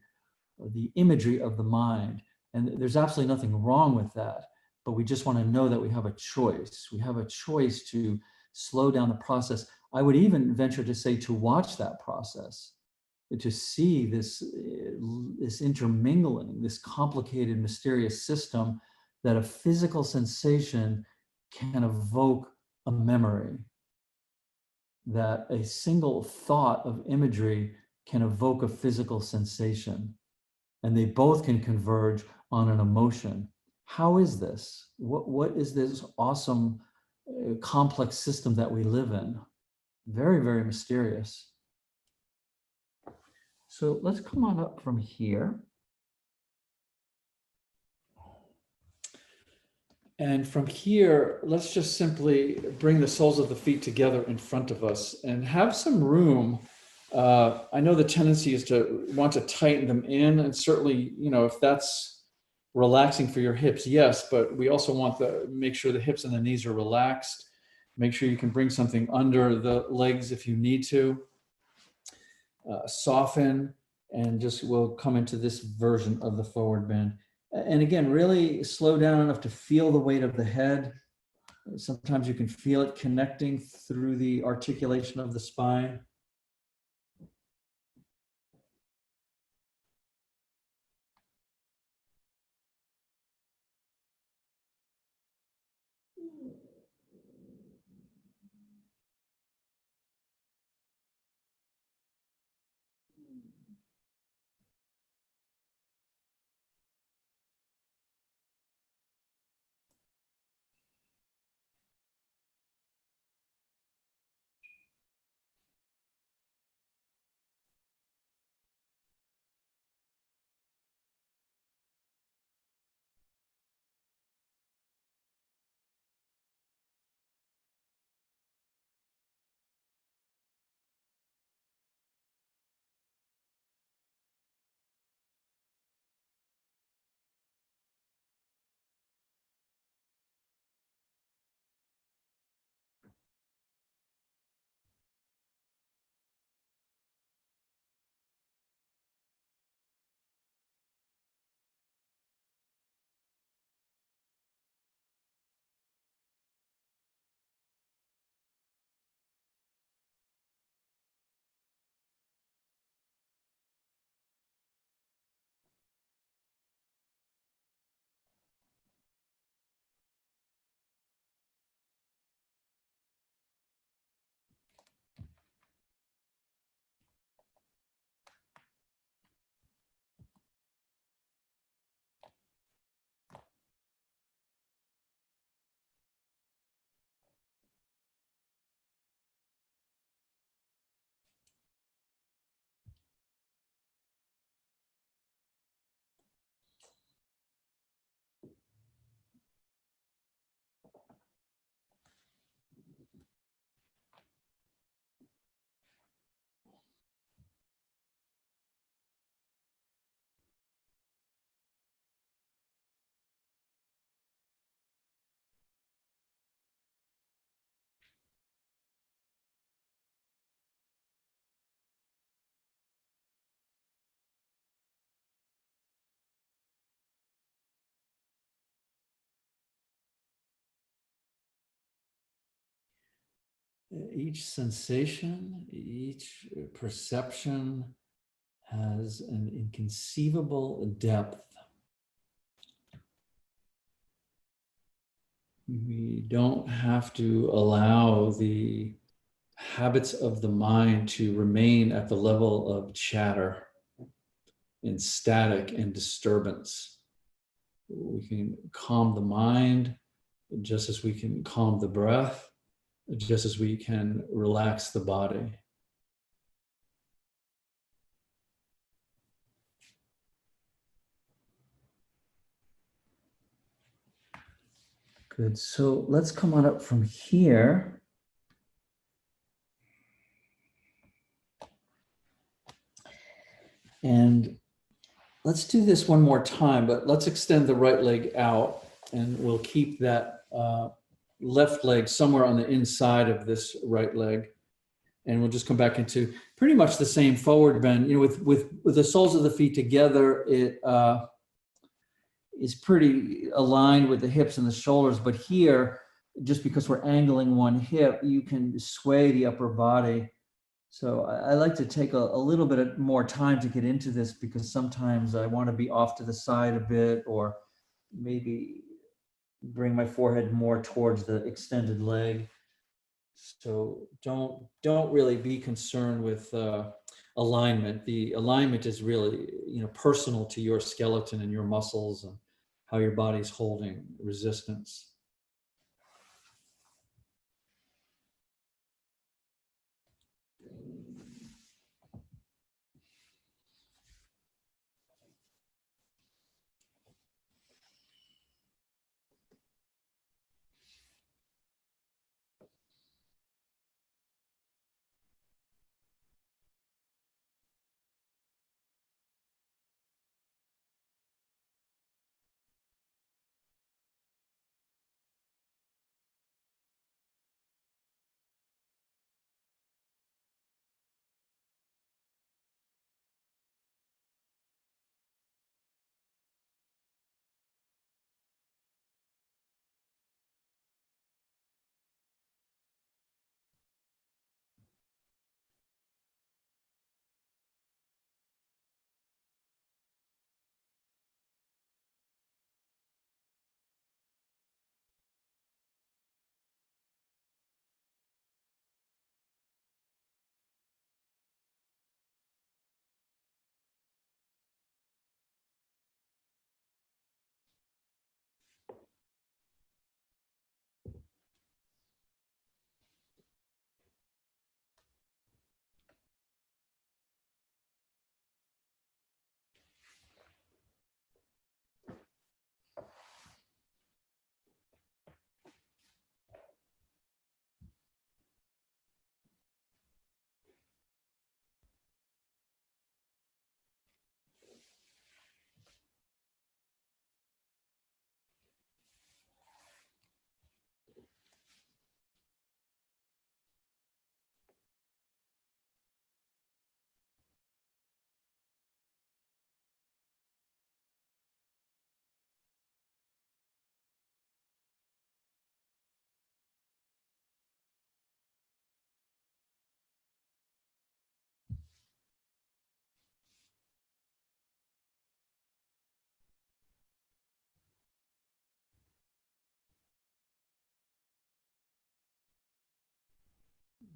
imagery of the mind. And there's absolutely nothing wrong with that, but we just want to know that we have a choice. We have a choice to slow down the process. I would even venture to say to watch that process, to see this intermingling, this complicated, mysterious system that a physical sensation can evoke a memory, that a single thought of imagery can evoke a physical sensation, and they both can converge on an emotion. How is this? What is this awesome, complex system that we live in? Very, very mysterious. So let's come on up from here. And from here, let's just simply bring the soles of the feet together in front of us and have some room. I know the tendency is to want to tighten them in, and certainly, if that's relaxing for your hips, yes, but we also want to make sure the hips and the knees are relaxed. Make sure you can bring something under the legs if you need to. Soften, and just we'll come into this version of the forward bend. And again, really slow down enough to feel the weight of the head. Sometimes you can feel it connecting through the articulation of the spine. Each sensation, each perception has an inconceivable depth. We don't have to allow the habits of the mind to remain at the level of chatter and static and disturbance. We can calm the mind just as we can calm the breath, just as we can relax the body. Good. So let's come on up from here. And let's do this one more time, but let's extend the right leg out, and we'll keep that left leg somewhere on the inside of this right leg. And we'll just come back into pretty much the same forward bend. You know, with the soles of the feet together, it is pretty aligned with the hips and the shoulders. But here, just because we're angling one hip, you can sway the upper body. So I like to take a little bit more time to get into this, because sometimes I want to be off to the side a bit, or maybe bring my forehead more towards the extended leg. So don't really be concerned with alignment. The alignment is really, personal to your skeleton and your muscles and how your body's holding resistance.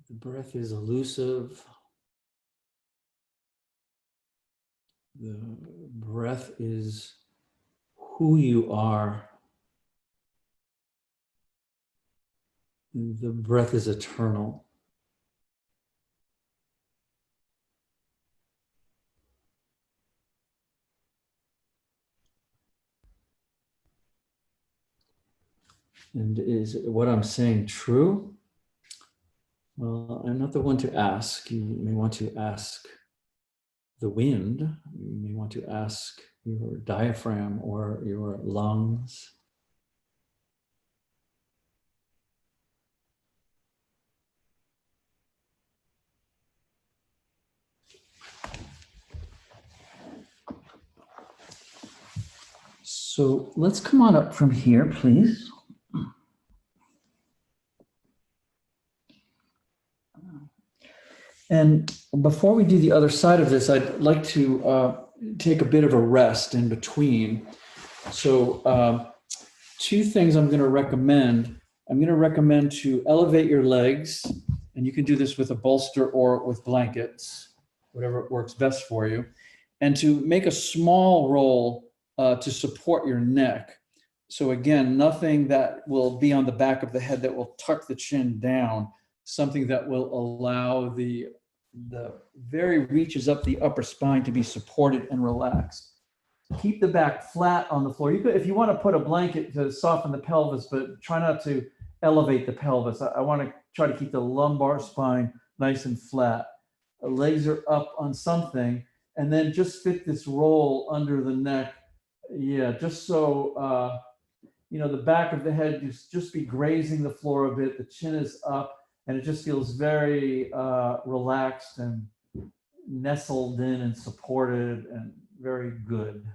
The breath is elusive. The breath is who you are. The breath is eternal. And is what I'm saying true? Well, I'm not the one to ask. You may want to ask the wind. You may want to ask your diaphragm or your lungs. So let's come on up from here, please. And before we do the other side of this, I'd like to take a bit of a rest in between. So two things I'm going to recommend. I'm going to recommend to elevate your legs, and you can do this with a bolster or with blankets, whatever works best for you, and to make a small roll to support your neck. So again, nothing that will be on the back of the head that will tuck the chin down, something that will allow the very reaches up the upper spine to be supported and relaxed. Keep the back flat on the floor. You could, if you want to put a blanket to soften the pelvis, but try not to elevate the pelvis. I want to try to keep the lumbar spine nice and flat. The legs are up on something, and then just fit this roll under the neck. Yeah, just so the back of the head just be grazing the floor a bit. The chin is up, and it just feels very relaxed and nestled in and supported and very good.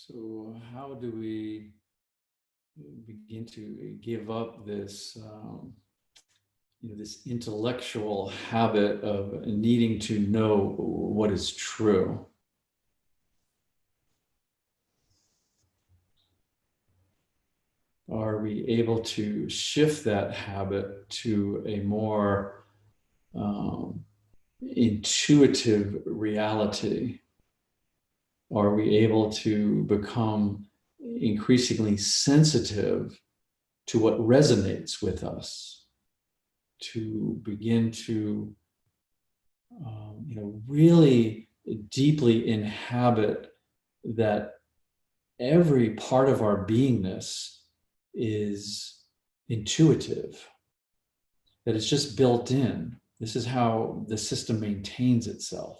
So how do we begin to give up this, this intellectual habit of needing to know what is true? Are we able to shift that habit to a more intuitive reality? Are we able to become increasingly sensitive to what resonates with us, to begin to really deeply inhabit that every part of our beingness is intuitive, that it's just built in. This is how the system maintains itself.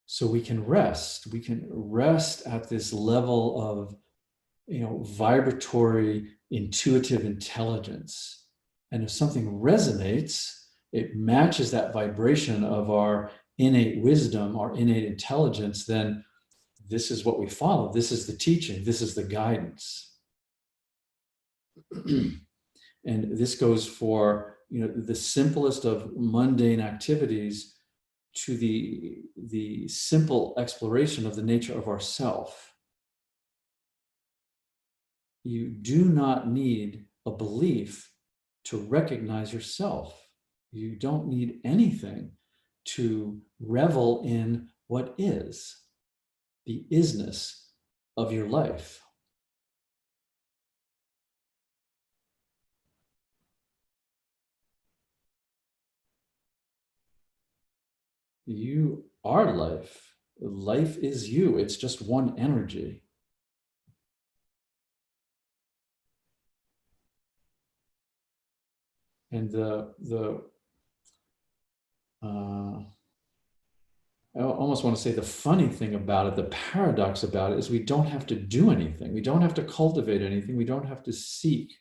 So we can rest. We can rest at this level of, vibratory, intuitive intelligence. And if something resonates, it matches that vibration of our innate wisdom, our innate intelligence, then this is what we follow. This is the teaching. This is the guidance. And this goes for, the simplest of mundane activities to the simple exploration of the nature of ourself. You do not need a belief to recognize yourself. You don't need anything to revel in what is, the isness of your life. You are life. Life is you. It's just one energy. And I almost want to say the funny thing about it, the paradox about it, is we don't have to do anything. We don't have to cultivate anything. We don't have to seek.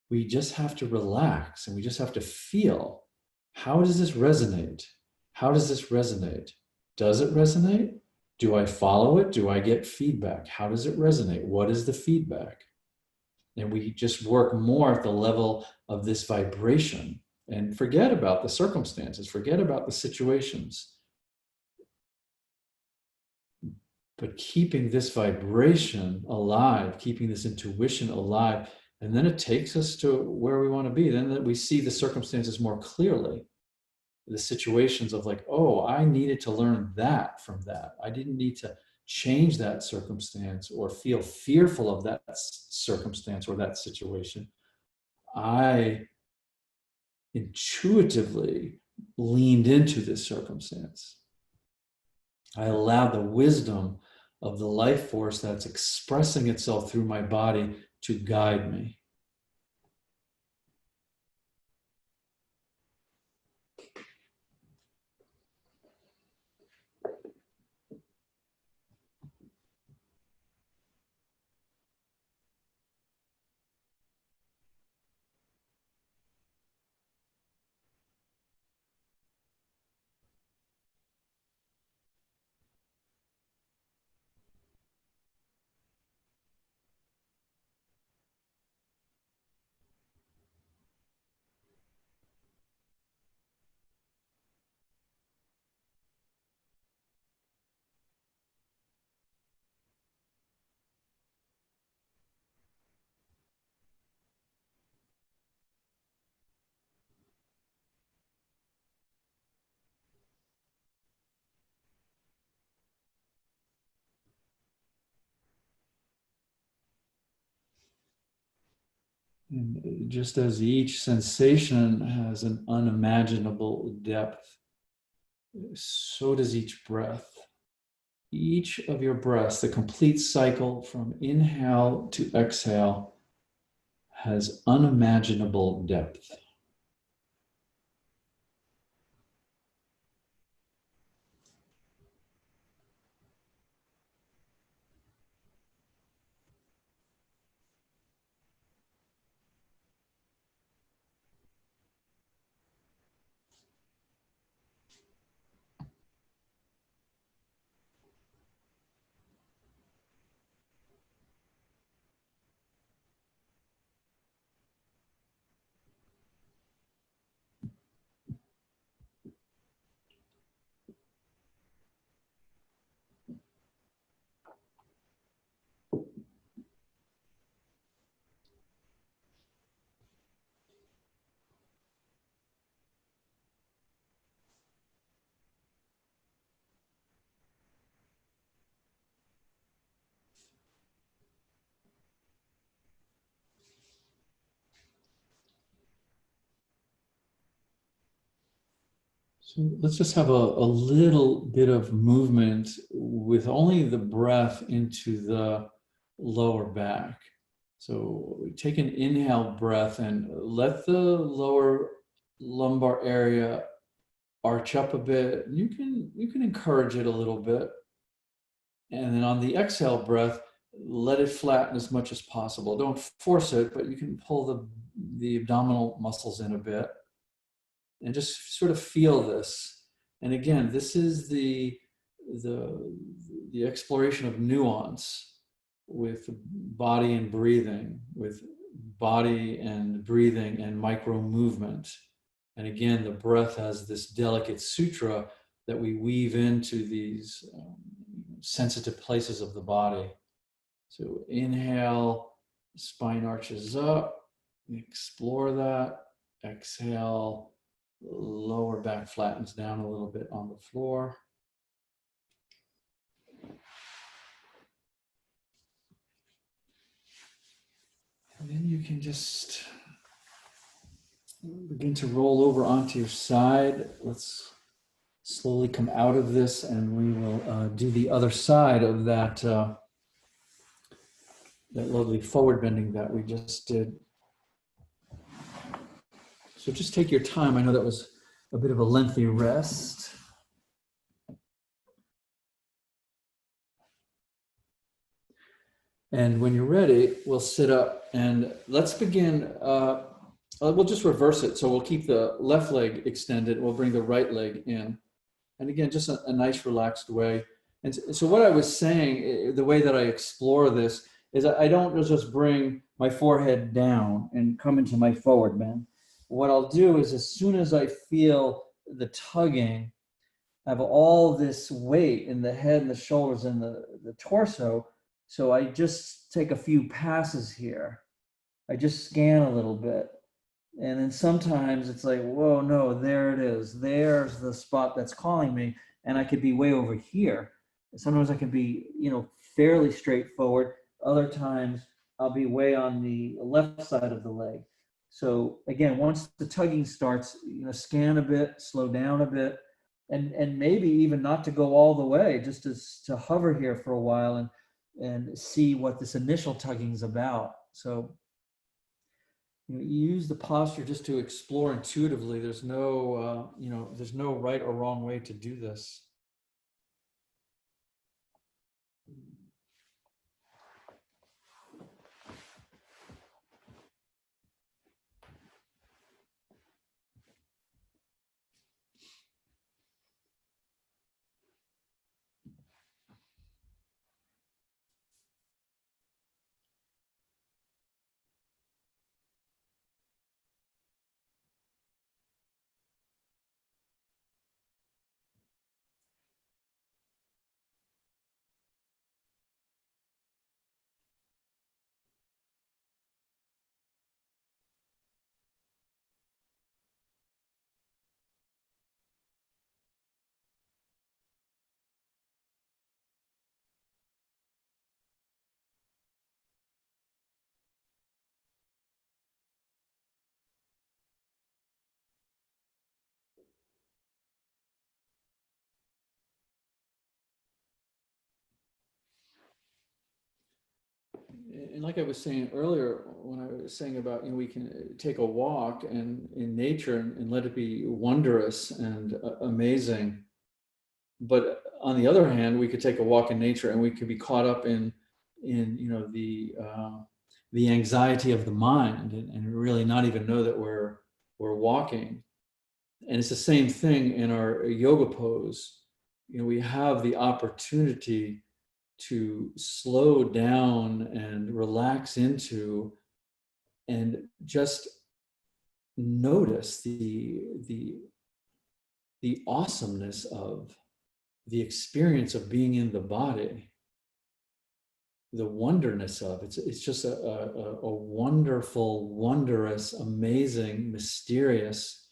We just have to relax, and we just have to feel. How does this resonate? How does this resonate? Does it resonate? Do I follow it? Do I get feedback? How does it resonate? What is the feedback? And we just work more at the level of this vibration and forget about the circumstances, forget about the situations. But keeping this vibration alive, keeping this intuition alive, and then it takes us to where we want to be. Then that we see the circumstances more clearly. The situations of like, oh, I needed to learn that from that. I didn't need to change that circumstance or feel fearful of that circumstance or that situation. I intuitively leaned into this circumstance. I allowed the wisdom of the life force that's expressing itself through my body to guide me. And just as each sensation has an unimaginable depth, so does each breath. Each of your breaths, the complete cycle from inhale to exhale, has unimaginable depth. So let's just have a little bit of movement with only the breath into the lower back. So take an inhale breath and let the lower lumbar area arch up a bit. You can encourage it a little bit. And then on the exhale breath, let it flatten as much as possible. Don't force it, but you can pull the abdominal muscles in a bit and just sort of feel this. And again, this is the exploration of nuance with body and breathing, with body and breathing and micro movement. And again, the breath has this delicate sutra that we weave into these sensitive places of the body. So inhale, spine arches up, explore that. Exhale, lower back flattens down a little bit on the floor. And then you can just begin to roll over onto your side. Let's slowly come out of this, and we will do the other side of that, that lovely forward bending that we just did. So just take your time. I know that was a bit of a lengthy rest. And when you're ready, we'll sit up and let's begin. We'll just reverse it. So we'll keep the left leg extended. We'll bring the right leg in. And again, just a nice relaxed way. And so what I was saying, the way that I explore this is I don't just bring my forehead down and come into my forward bend. What I'll do is as soon as I feel the tugging, I have all this weight in the head and the shoulders and the torso. So I just take a few passes here. I just scan a little bit. And then sometimes it's like, whoa, no, there it is. There's the spot that's calling me. And I could be way over here. Sometimes I can be, fairly straightforward. Other times I'll be way on the left side of the leg. So again, once the tugging starts, scan a bit, slow down a bit, and maybe even not to go all the way, just to hover here for a while and see what this initial tugging is about. So you use the posture just to explore intuitively. There's no, there's no right or wrong way to do this. And like I was saying earlier, when I was saying about, we can take a walk and in nature and let it be wondrous and amazing. But on the other hand, we could take a walk in nature and we could be caught up in the anxiety of the mind and really not even know that we're walking. And it's the same thing in our yoga pose. We have the opportunity to slow down and relax into and just notice the awesomeness of the experience of being in the body, the wonderness of it's just a wonderful, wondrous, amazing, mysterious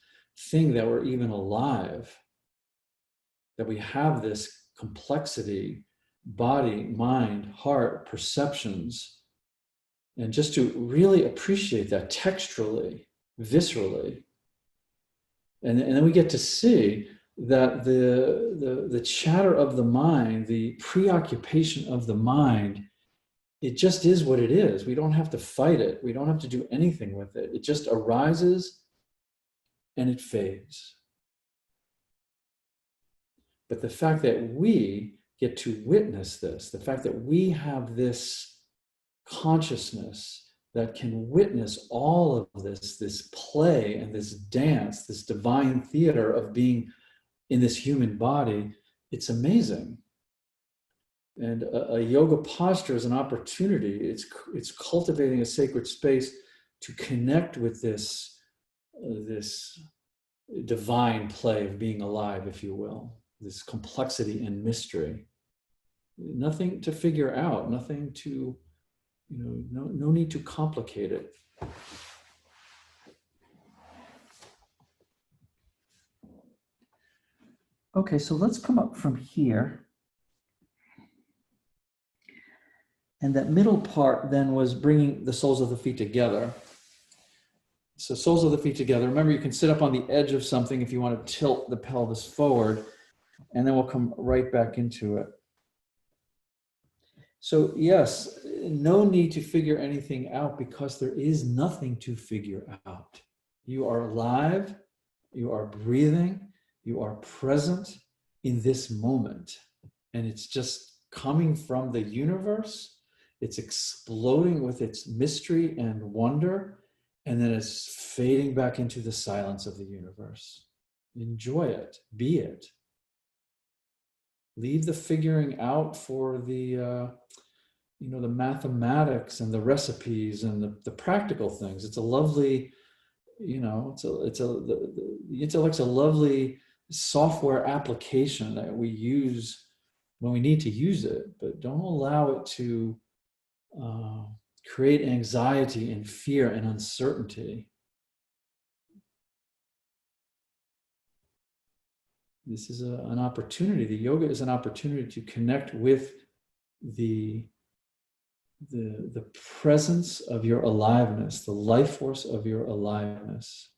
thing that we're even alive, that we have this complexity, body, mind, heart, perceptions, and just to really appreciate that texturally, viscerally. And then we get to see that the chatter of the mind, the preoccupation of the mind, it just is what it is. We don't have to fight it. We don't have to do anything with it. It just arises and it fades. But the fact that we get to witness this, the fact that we have this consciousness that can witness all of this play and this dance, this divine theater of being in this human body, it's amazing. And a yoga posture is an opportunity. It's cultivating a sacred space to connect with this divine play of being alive, if you will, this complexity and mystery. Nothing to figure out, nothing to, no need to complicate it. Okay, so let's come up from here. And that middle part then was bringing the soles of the feet together. So soles of the feet together. Remember, you can sit up on the edge of something if you want to tilt the pelvis forward, and then we'll come right back into it. So yes, no need to figure anything out because there is nothing to figure out. You are alive, you are breathing, you are present in this moment. And it's just coming from the universe. It's exploding with its mystery and wonder, and then it's fading back into the silence of the universe. Enjoy it, be it. Leave the figuring out for the the mathematics and the recipes and the practical things. It's a lovely, the intellect's a lovely software application that we use when we need to use it, but don't allow it to create anxiety and fear and uncertainty. This is an opportunity. The yoga is an opportunity to connect with the presence of your aliveness, the life force of your aliveness.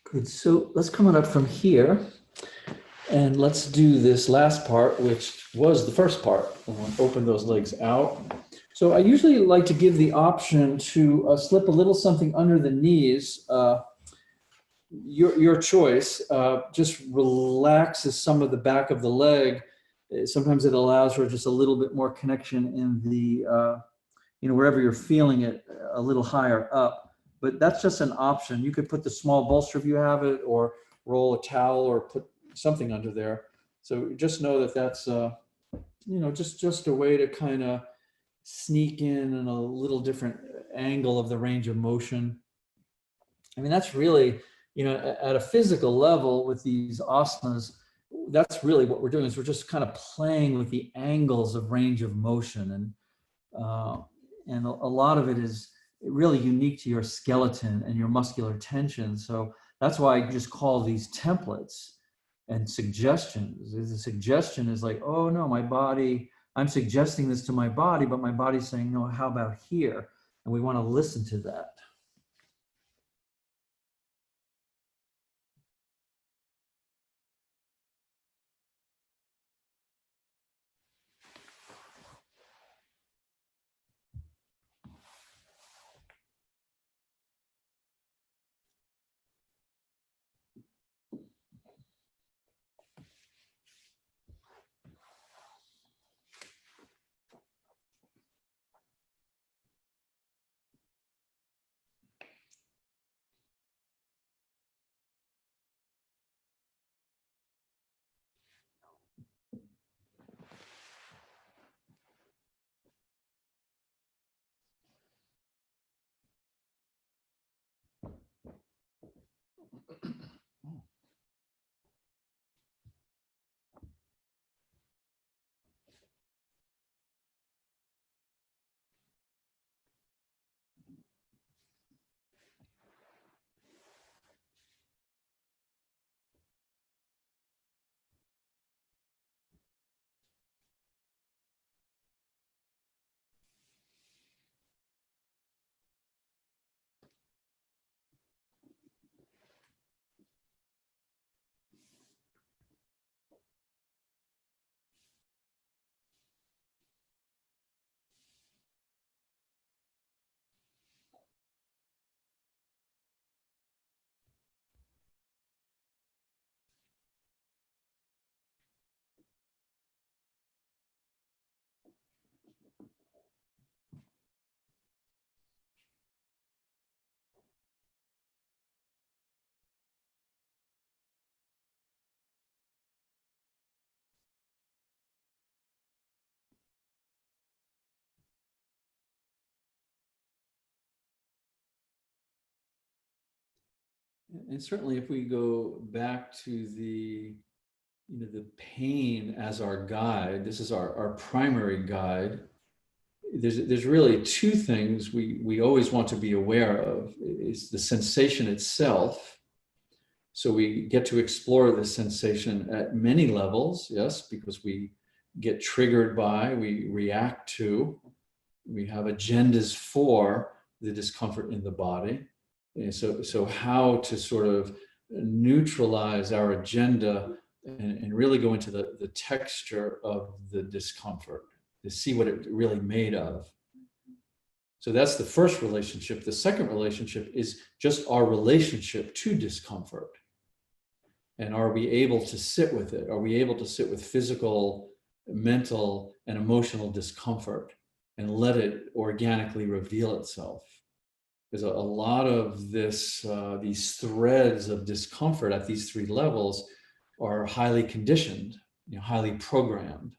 Good. So let's come on up from here and let's do this last part, which was the first part. Open those legs out. So I usually like to give the option to slip a little something under the knees. Your choice. Just relaxes some of the back of the leg. Sometimes it allows for just a little bit more connection in the, wherever you're feeling it a little higher up. But that's just an option. You could put the small bolster if you have it, or roll a towel, or put something under there. So just know that that's, just a way to kind of sneak in a little different angle of the range of motion. I mean, that's really, at a physical level with these asanas, that's really what we're doing, is we're just kind of playing with the angles of range of motion. And a lot of it is really unique to your skeleton and your muscular tension. So that's why I just call these templates and suggestions. The suggestion is like, oh no, my body, I'm suggesting this to my body, but my body's saying, no, how about here? And we want to listen to that. And certainly if we go back to the, the pain as our guide, this is our primary guide. There's really two things we always want to be aware of. Is the sensation itself. So we get to explore the sensation at many levels, yes, because we get triggered by, we react to, we have agendas for the discomfort in the body. And so how to sort of neutralize our agenda and really go into the texture of the discomfort to see what it really made of. So that's the first relationship. The second relationship is just our relationship to discomfort. And are we able to sit with it? Are we able to sit with physical, mental, and emotional discomfort and let it organically reveal itself? Because a lot of this, these threads of discomfort at these three levels are highly conditioned, highly programmed.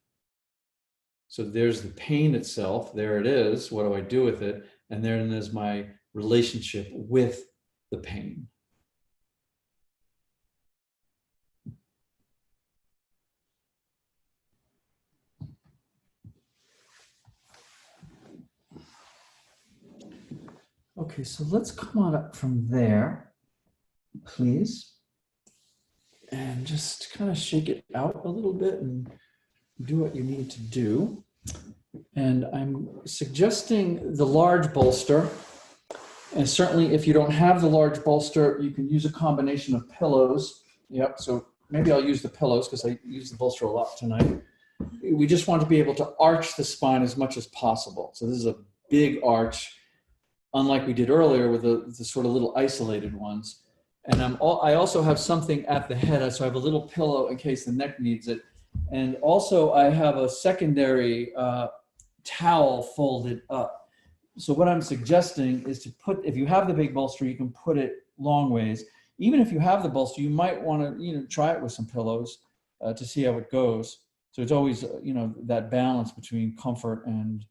So there's the pain itself, there it is, what do I do with it? And then there's my relationship with the pain. Okay, so let's come on up from there, please. And just kind of shake it out a little bit and do what you need to do. And I'm suggesting the large bolster. And certainly if you don't have the large bolster, you can use a combination of pillows. Yep, so maybe I'll use the pillows because I use the bolster a lot tonight. We just want to be able to arch the spine as much as possible. So this is a big arch, unlike we did earlier with the sort of little isolated ones. And I also have something at the head, so I have a little pillow in case the neck needs it. And also I have a secondary towel folded up. So what I'm suggesting is to put, if you have the big bolster, you can put it long ways. Even if you have the bolster, you might want to, try it with some pillows to see how it goes. So it's always, that balance between comfort and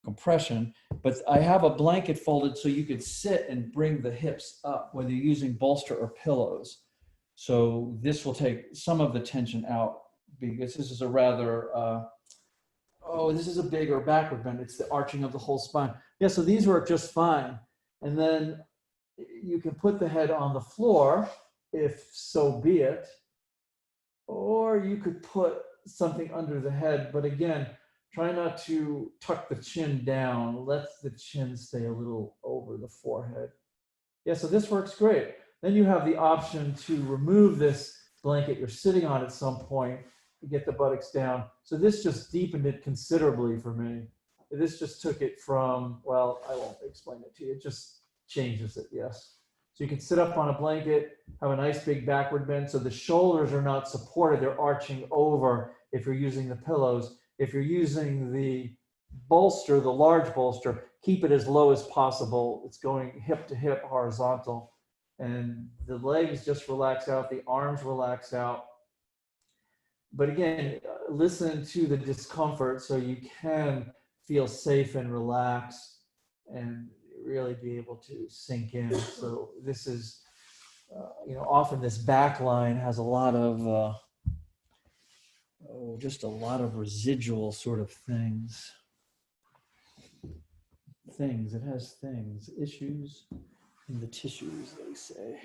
compression. But I have a blanket folded so you could sit and bring the hips up, whether you're using bolster or pillows. So this will take some of the tension out because this is a rather, this is a bigger backward bend. It's the arching of the whole spine. Yeah, so these work just fine. And then you can put the head on the floor, if so be it, or you could put something under the head. But again, try not to tuck the chin down. Let the chin stay a little over the forehead. Yeah, so this works great. Then you have the option to remove this blanket you're sitting on at some point to get the buttocks down. So this just deepened it considerably for me. This just took it from, well, I won't explain it to you. It just changes it, yes. So you can sit up on a blanket, have a nice big backward bend. So the shoulders are not supported. They're arching over if you're using the pillows. If you're using the bolster, the large bolster, keep it as low as possible. It's going hip to hip, horizontal. And the legs just relax out. The arms relax out. But again, listen to the discomfort so you can feel safe and relaxed and really be able to sink in. So this is, often this back line has a lot of, just a lot of residual sort of things. It has things, issues in the tissues, they say.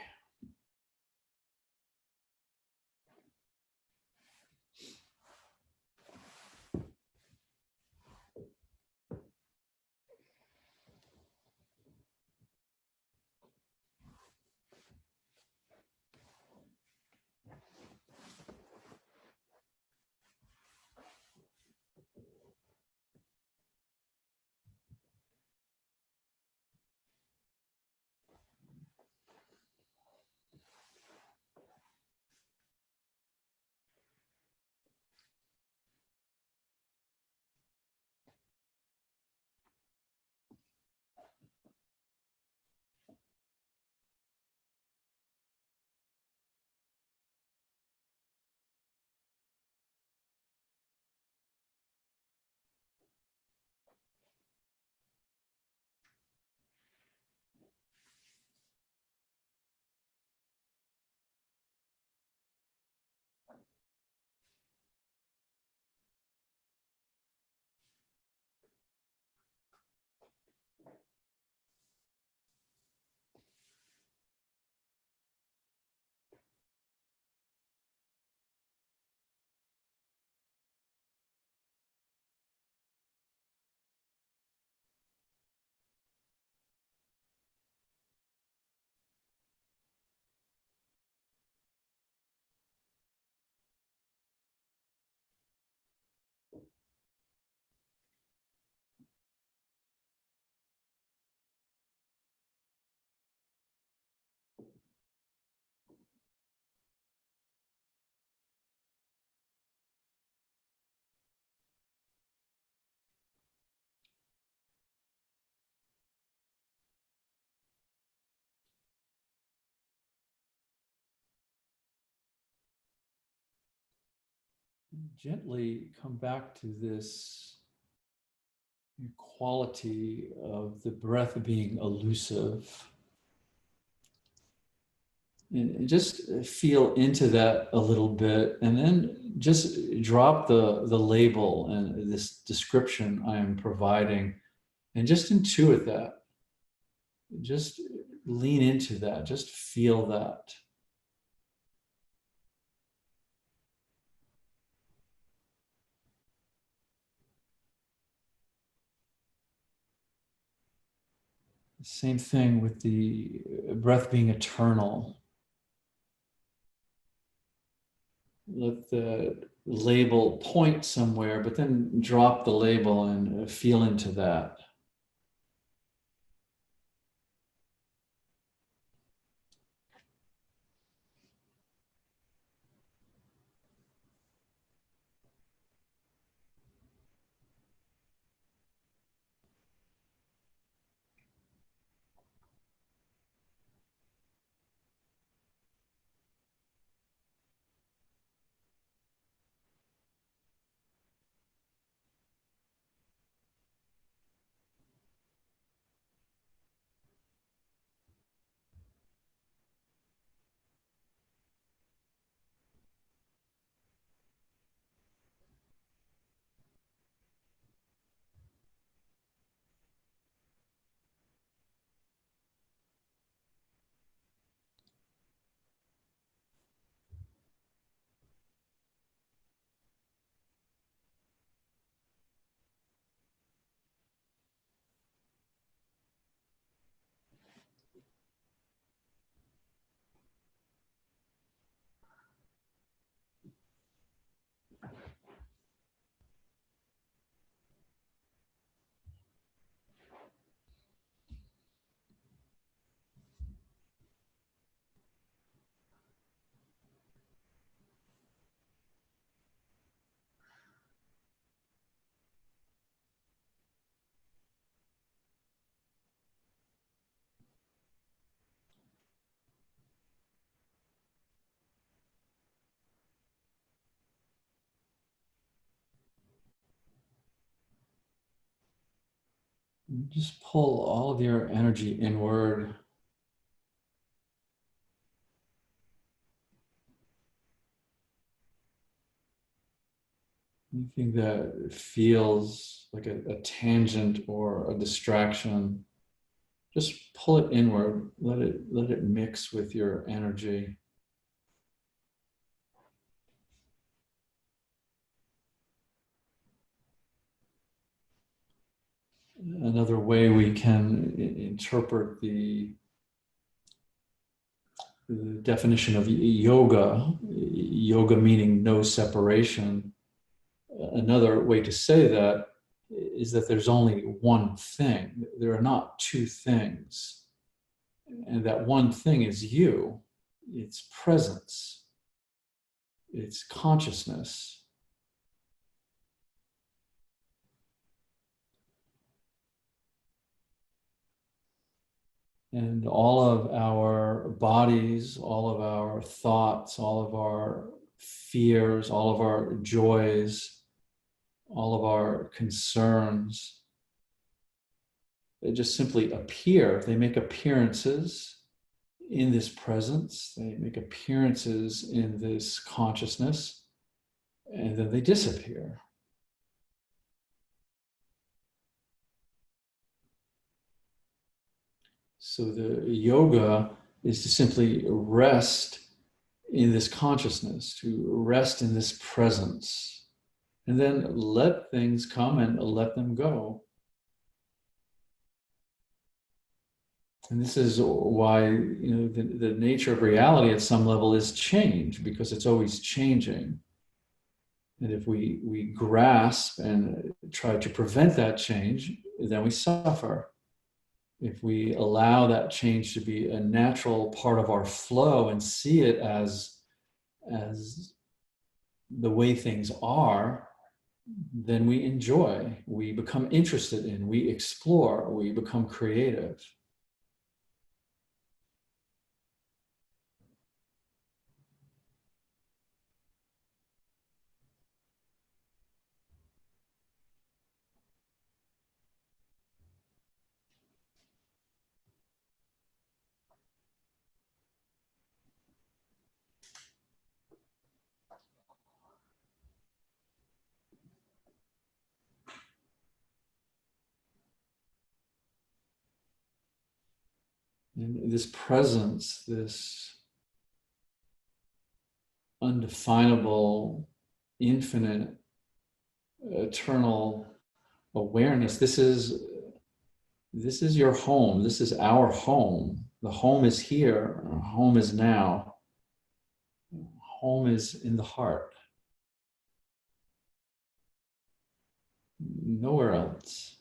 Gently come back to this quality of the breath being elusive. And just feel into that a little bit, and then just drop the label and this description I am providing, and just intuit that. Just lean into that. Just feel that. Same thing with the breath being eternal. Let the label point somewhere, but then drop the label and feel into that. Just pull all of your energy inward. Anything that feels like a tangent or a distraction, just pull it inward. Let it mix with your energy. Another way we can interpret the definition of yoga, yoga meaning no separation. Another way to say that is that there's only one thing. There are not two things. And that one thing is you, it's presence, it's consciousness. And all of our bodies, all of our thoughts, all of our fears, all of our joys, all of our concerns, they just simply appear. They make appearances in this presence. They make appearances in this consciousness, and then they disappear. So the yoga is to simply rest in this consciousness, to rest in this presence, and then let things come and let them go. And this is why, the nature of reality at some level is change, because it's always changing. And if we grasp and try to prevent that change, then we suffer. If we allow that change to be a natural part of our flow and see it as the way things are, then we enjoy, we become interested in, we explore, we become creative. And this presence, this undefinable, infinite, eternal awareness. This is your home. This is our home. The home is here. Our home is now. Home is in the heart. Nowhere else.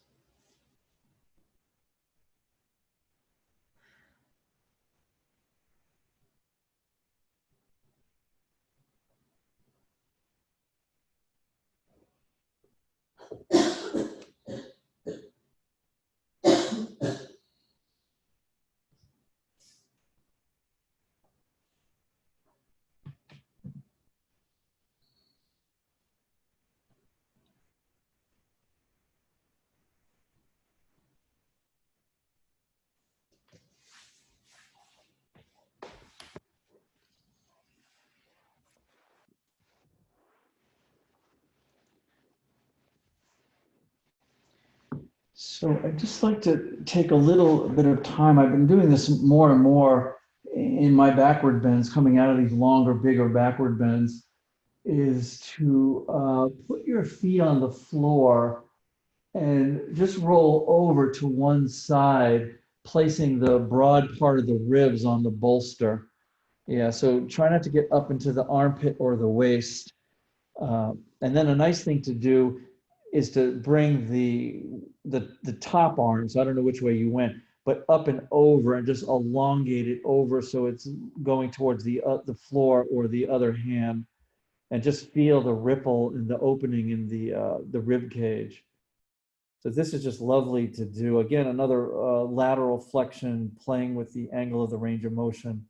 So I'd just like to take a little bit of time. I've been doing this more and more in my backward bends, coming out of these longer, bigger backward bends, is to put your feet on the floor and just roll over to one side, placing the broad part of the ribs on the bolster. Yeah, so try not to get up into the armpit or the waist. And then a nice thing to do is to bring the top arms, I don't know which way you went, but up and over and just elongate it over so it's going towards the floor or the other hand, and just feel the ripple in the opening in the rib cage. So this is just lovely to do. Again, another lateral flexion, playing with the angle of the range of motion.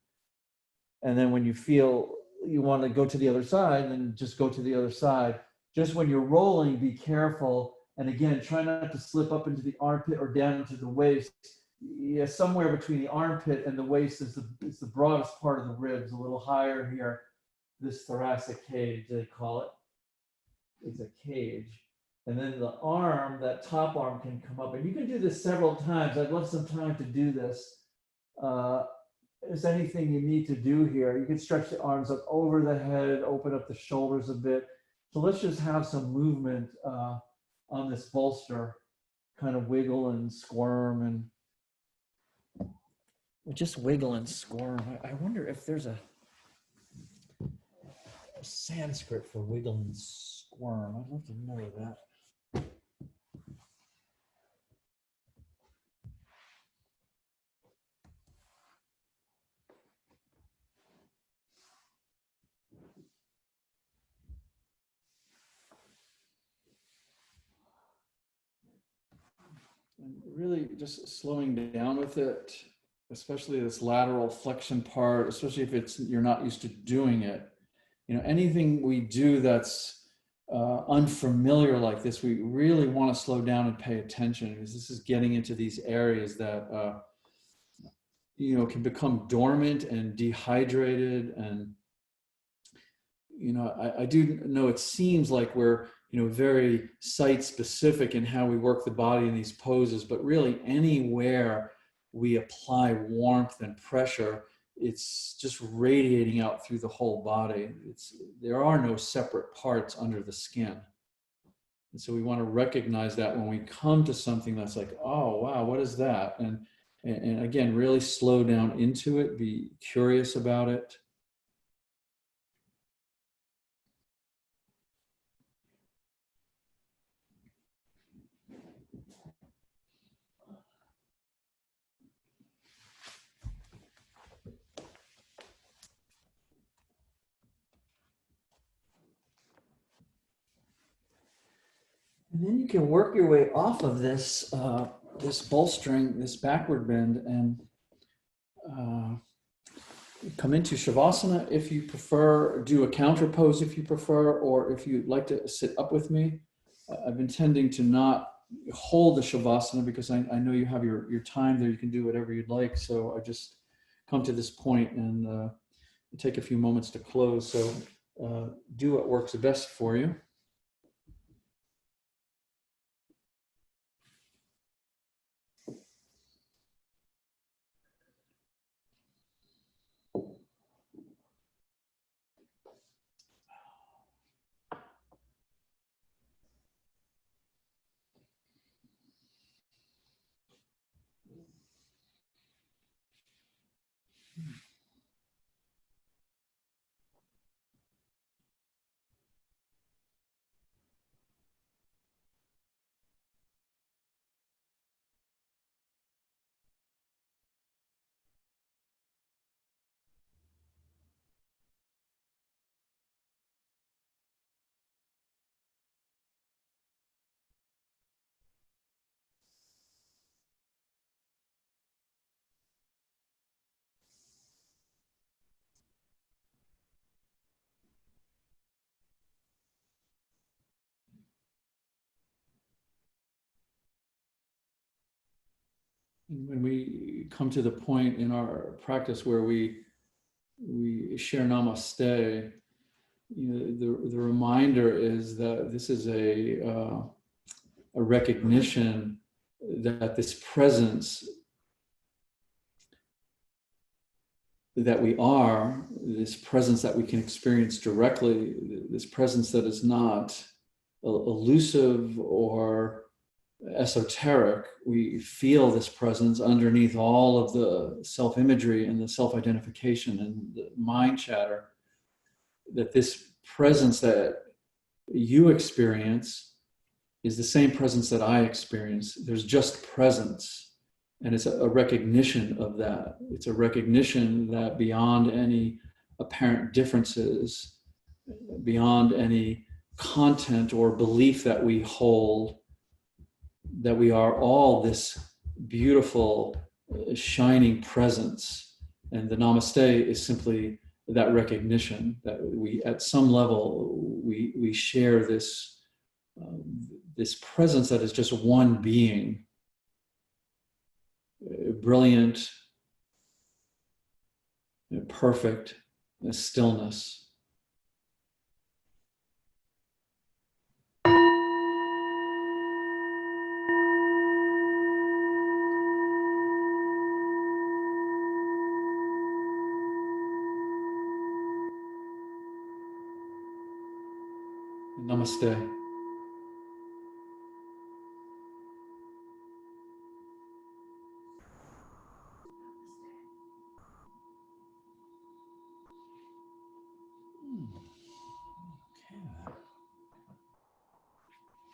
And then when you feel you want to go to the other side, then just go to the other side. Just when you're rolling, be careful. And again, try not to slip up into the armpit or down into the waist. Yeah, somewhere between the armpit and the waist is the broadest part of the ribs, a little higher here. This thoracic cage, they call it. It's a cage. And then the arm, that top arm can come up. And you can do this several times. I'd love some time to do this. Is anything you need to do here. You can stretch the arms up over the head, open up the shoulders a bit. So let's just have some movement on this bolster, kind of wiggle and squirm, and just wiggle and squirm. I wonder if there's a Sanskrit for wiggle and squirm. I'd love to know that. And really just slowing down with it, especially this lateral flexion part, especially if you're not used to doing it. You know, anything we do that's unfamiliar like this, we really want to slow down and pay attention, because this is getting into these areas that can become dormant and dehydrated. And I do know it seems like we're very site specific in how we work the body in these poses, but really anywhere we apply warmth and pressure, it's just radiating out through the whole body. There are no separate parts under the skin. And so we want to recognize that when we come to something that's like, oh, wow, what is that? And again, really slow down into it, be curious about it. And then you can work your way off of this bolstering, this backward bend, and come into Shavasana if you prefer, do a counter pose if you prefer, or if you'd like to sit up with me. I've been tending to not hold the Shavasana because I know you have your time there. You can do whatever you'd like. So I just come to this point and take a few moments to close. So do what works best for you. And when we come to the point in our practice where we share namaste, the reminder is that this is a recognition that this presence that we are, this presence that we can experience directly, this presence that is not elusive or esoteric, we feel this presence underneath all of the self-imagery and the self-identification and the mind chatter, that this presence that you experience is the same presence that I experience. There's just presence. And it's a recognition of that. It's a recognition that beyond any apparent differences, beyond any content or belief that we hold, that we are all this beautiful, shining presence. And the namaste is simply that recognition that we, at some level, we share this, this presence that is just one being, brilliant, perfect stillness. Namaste.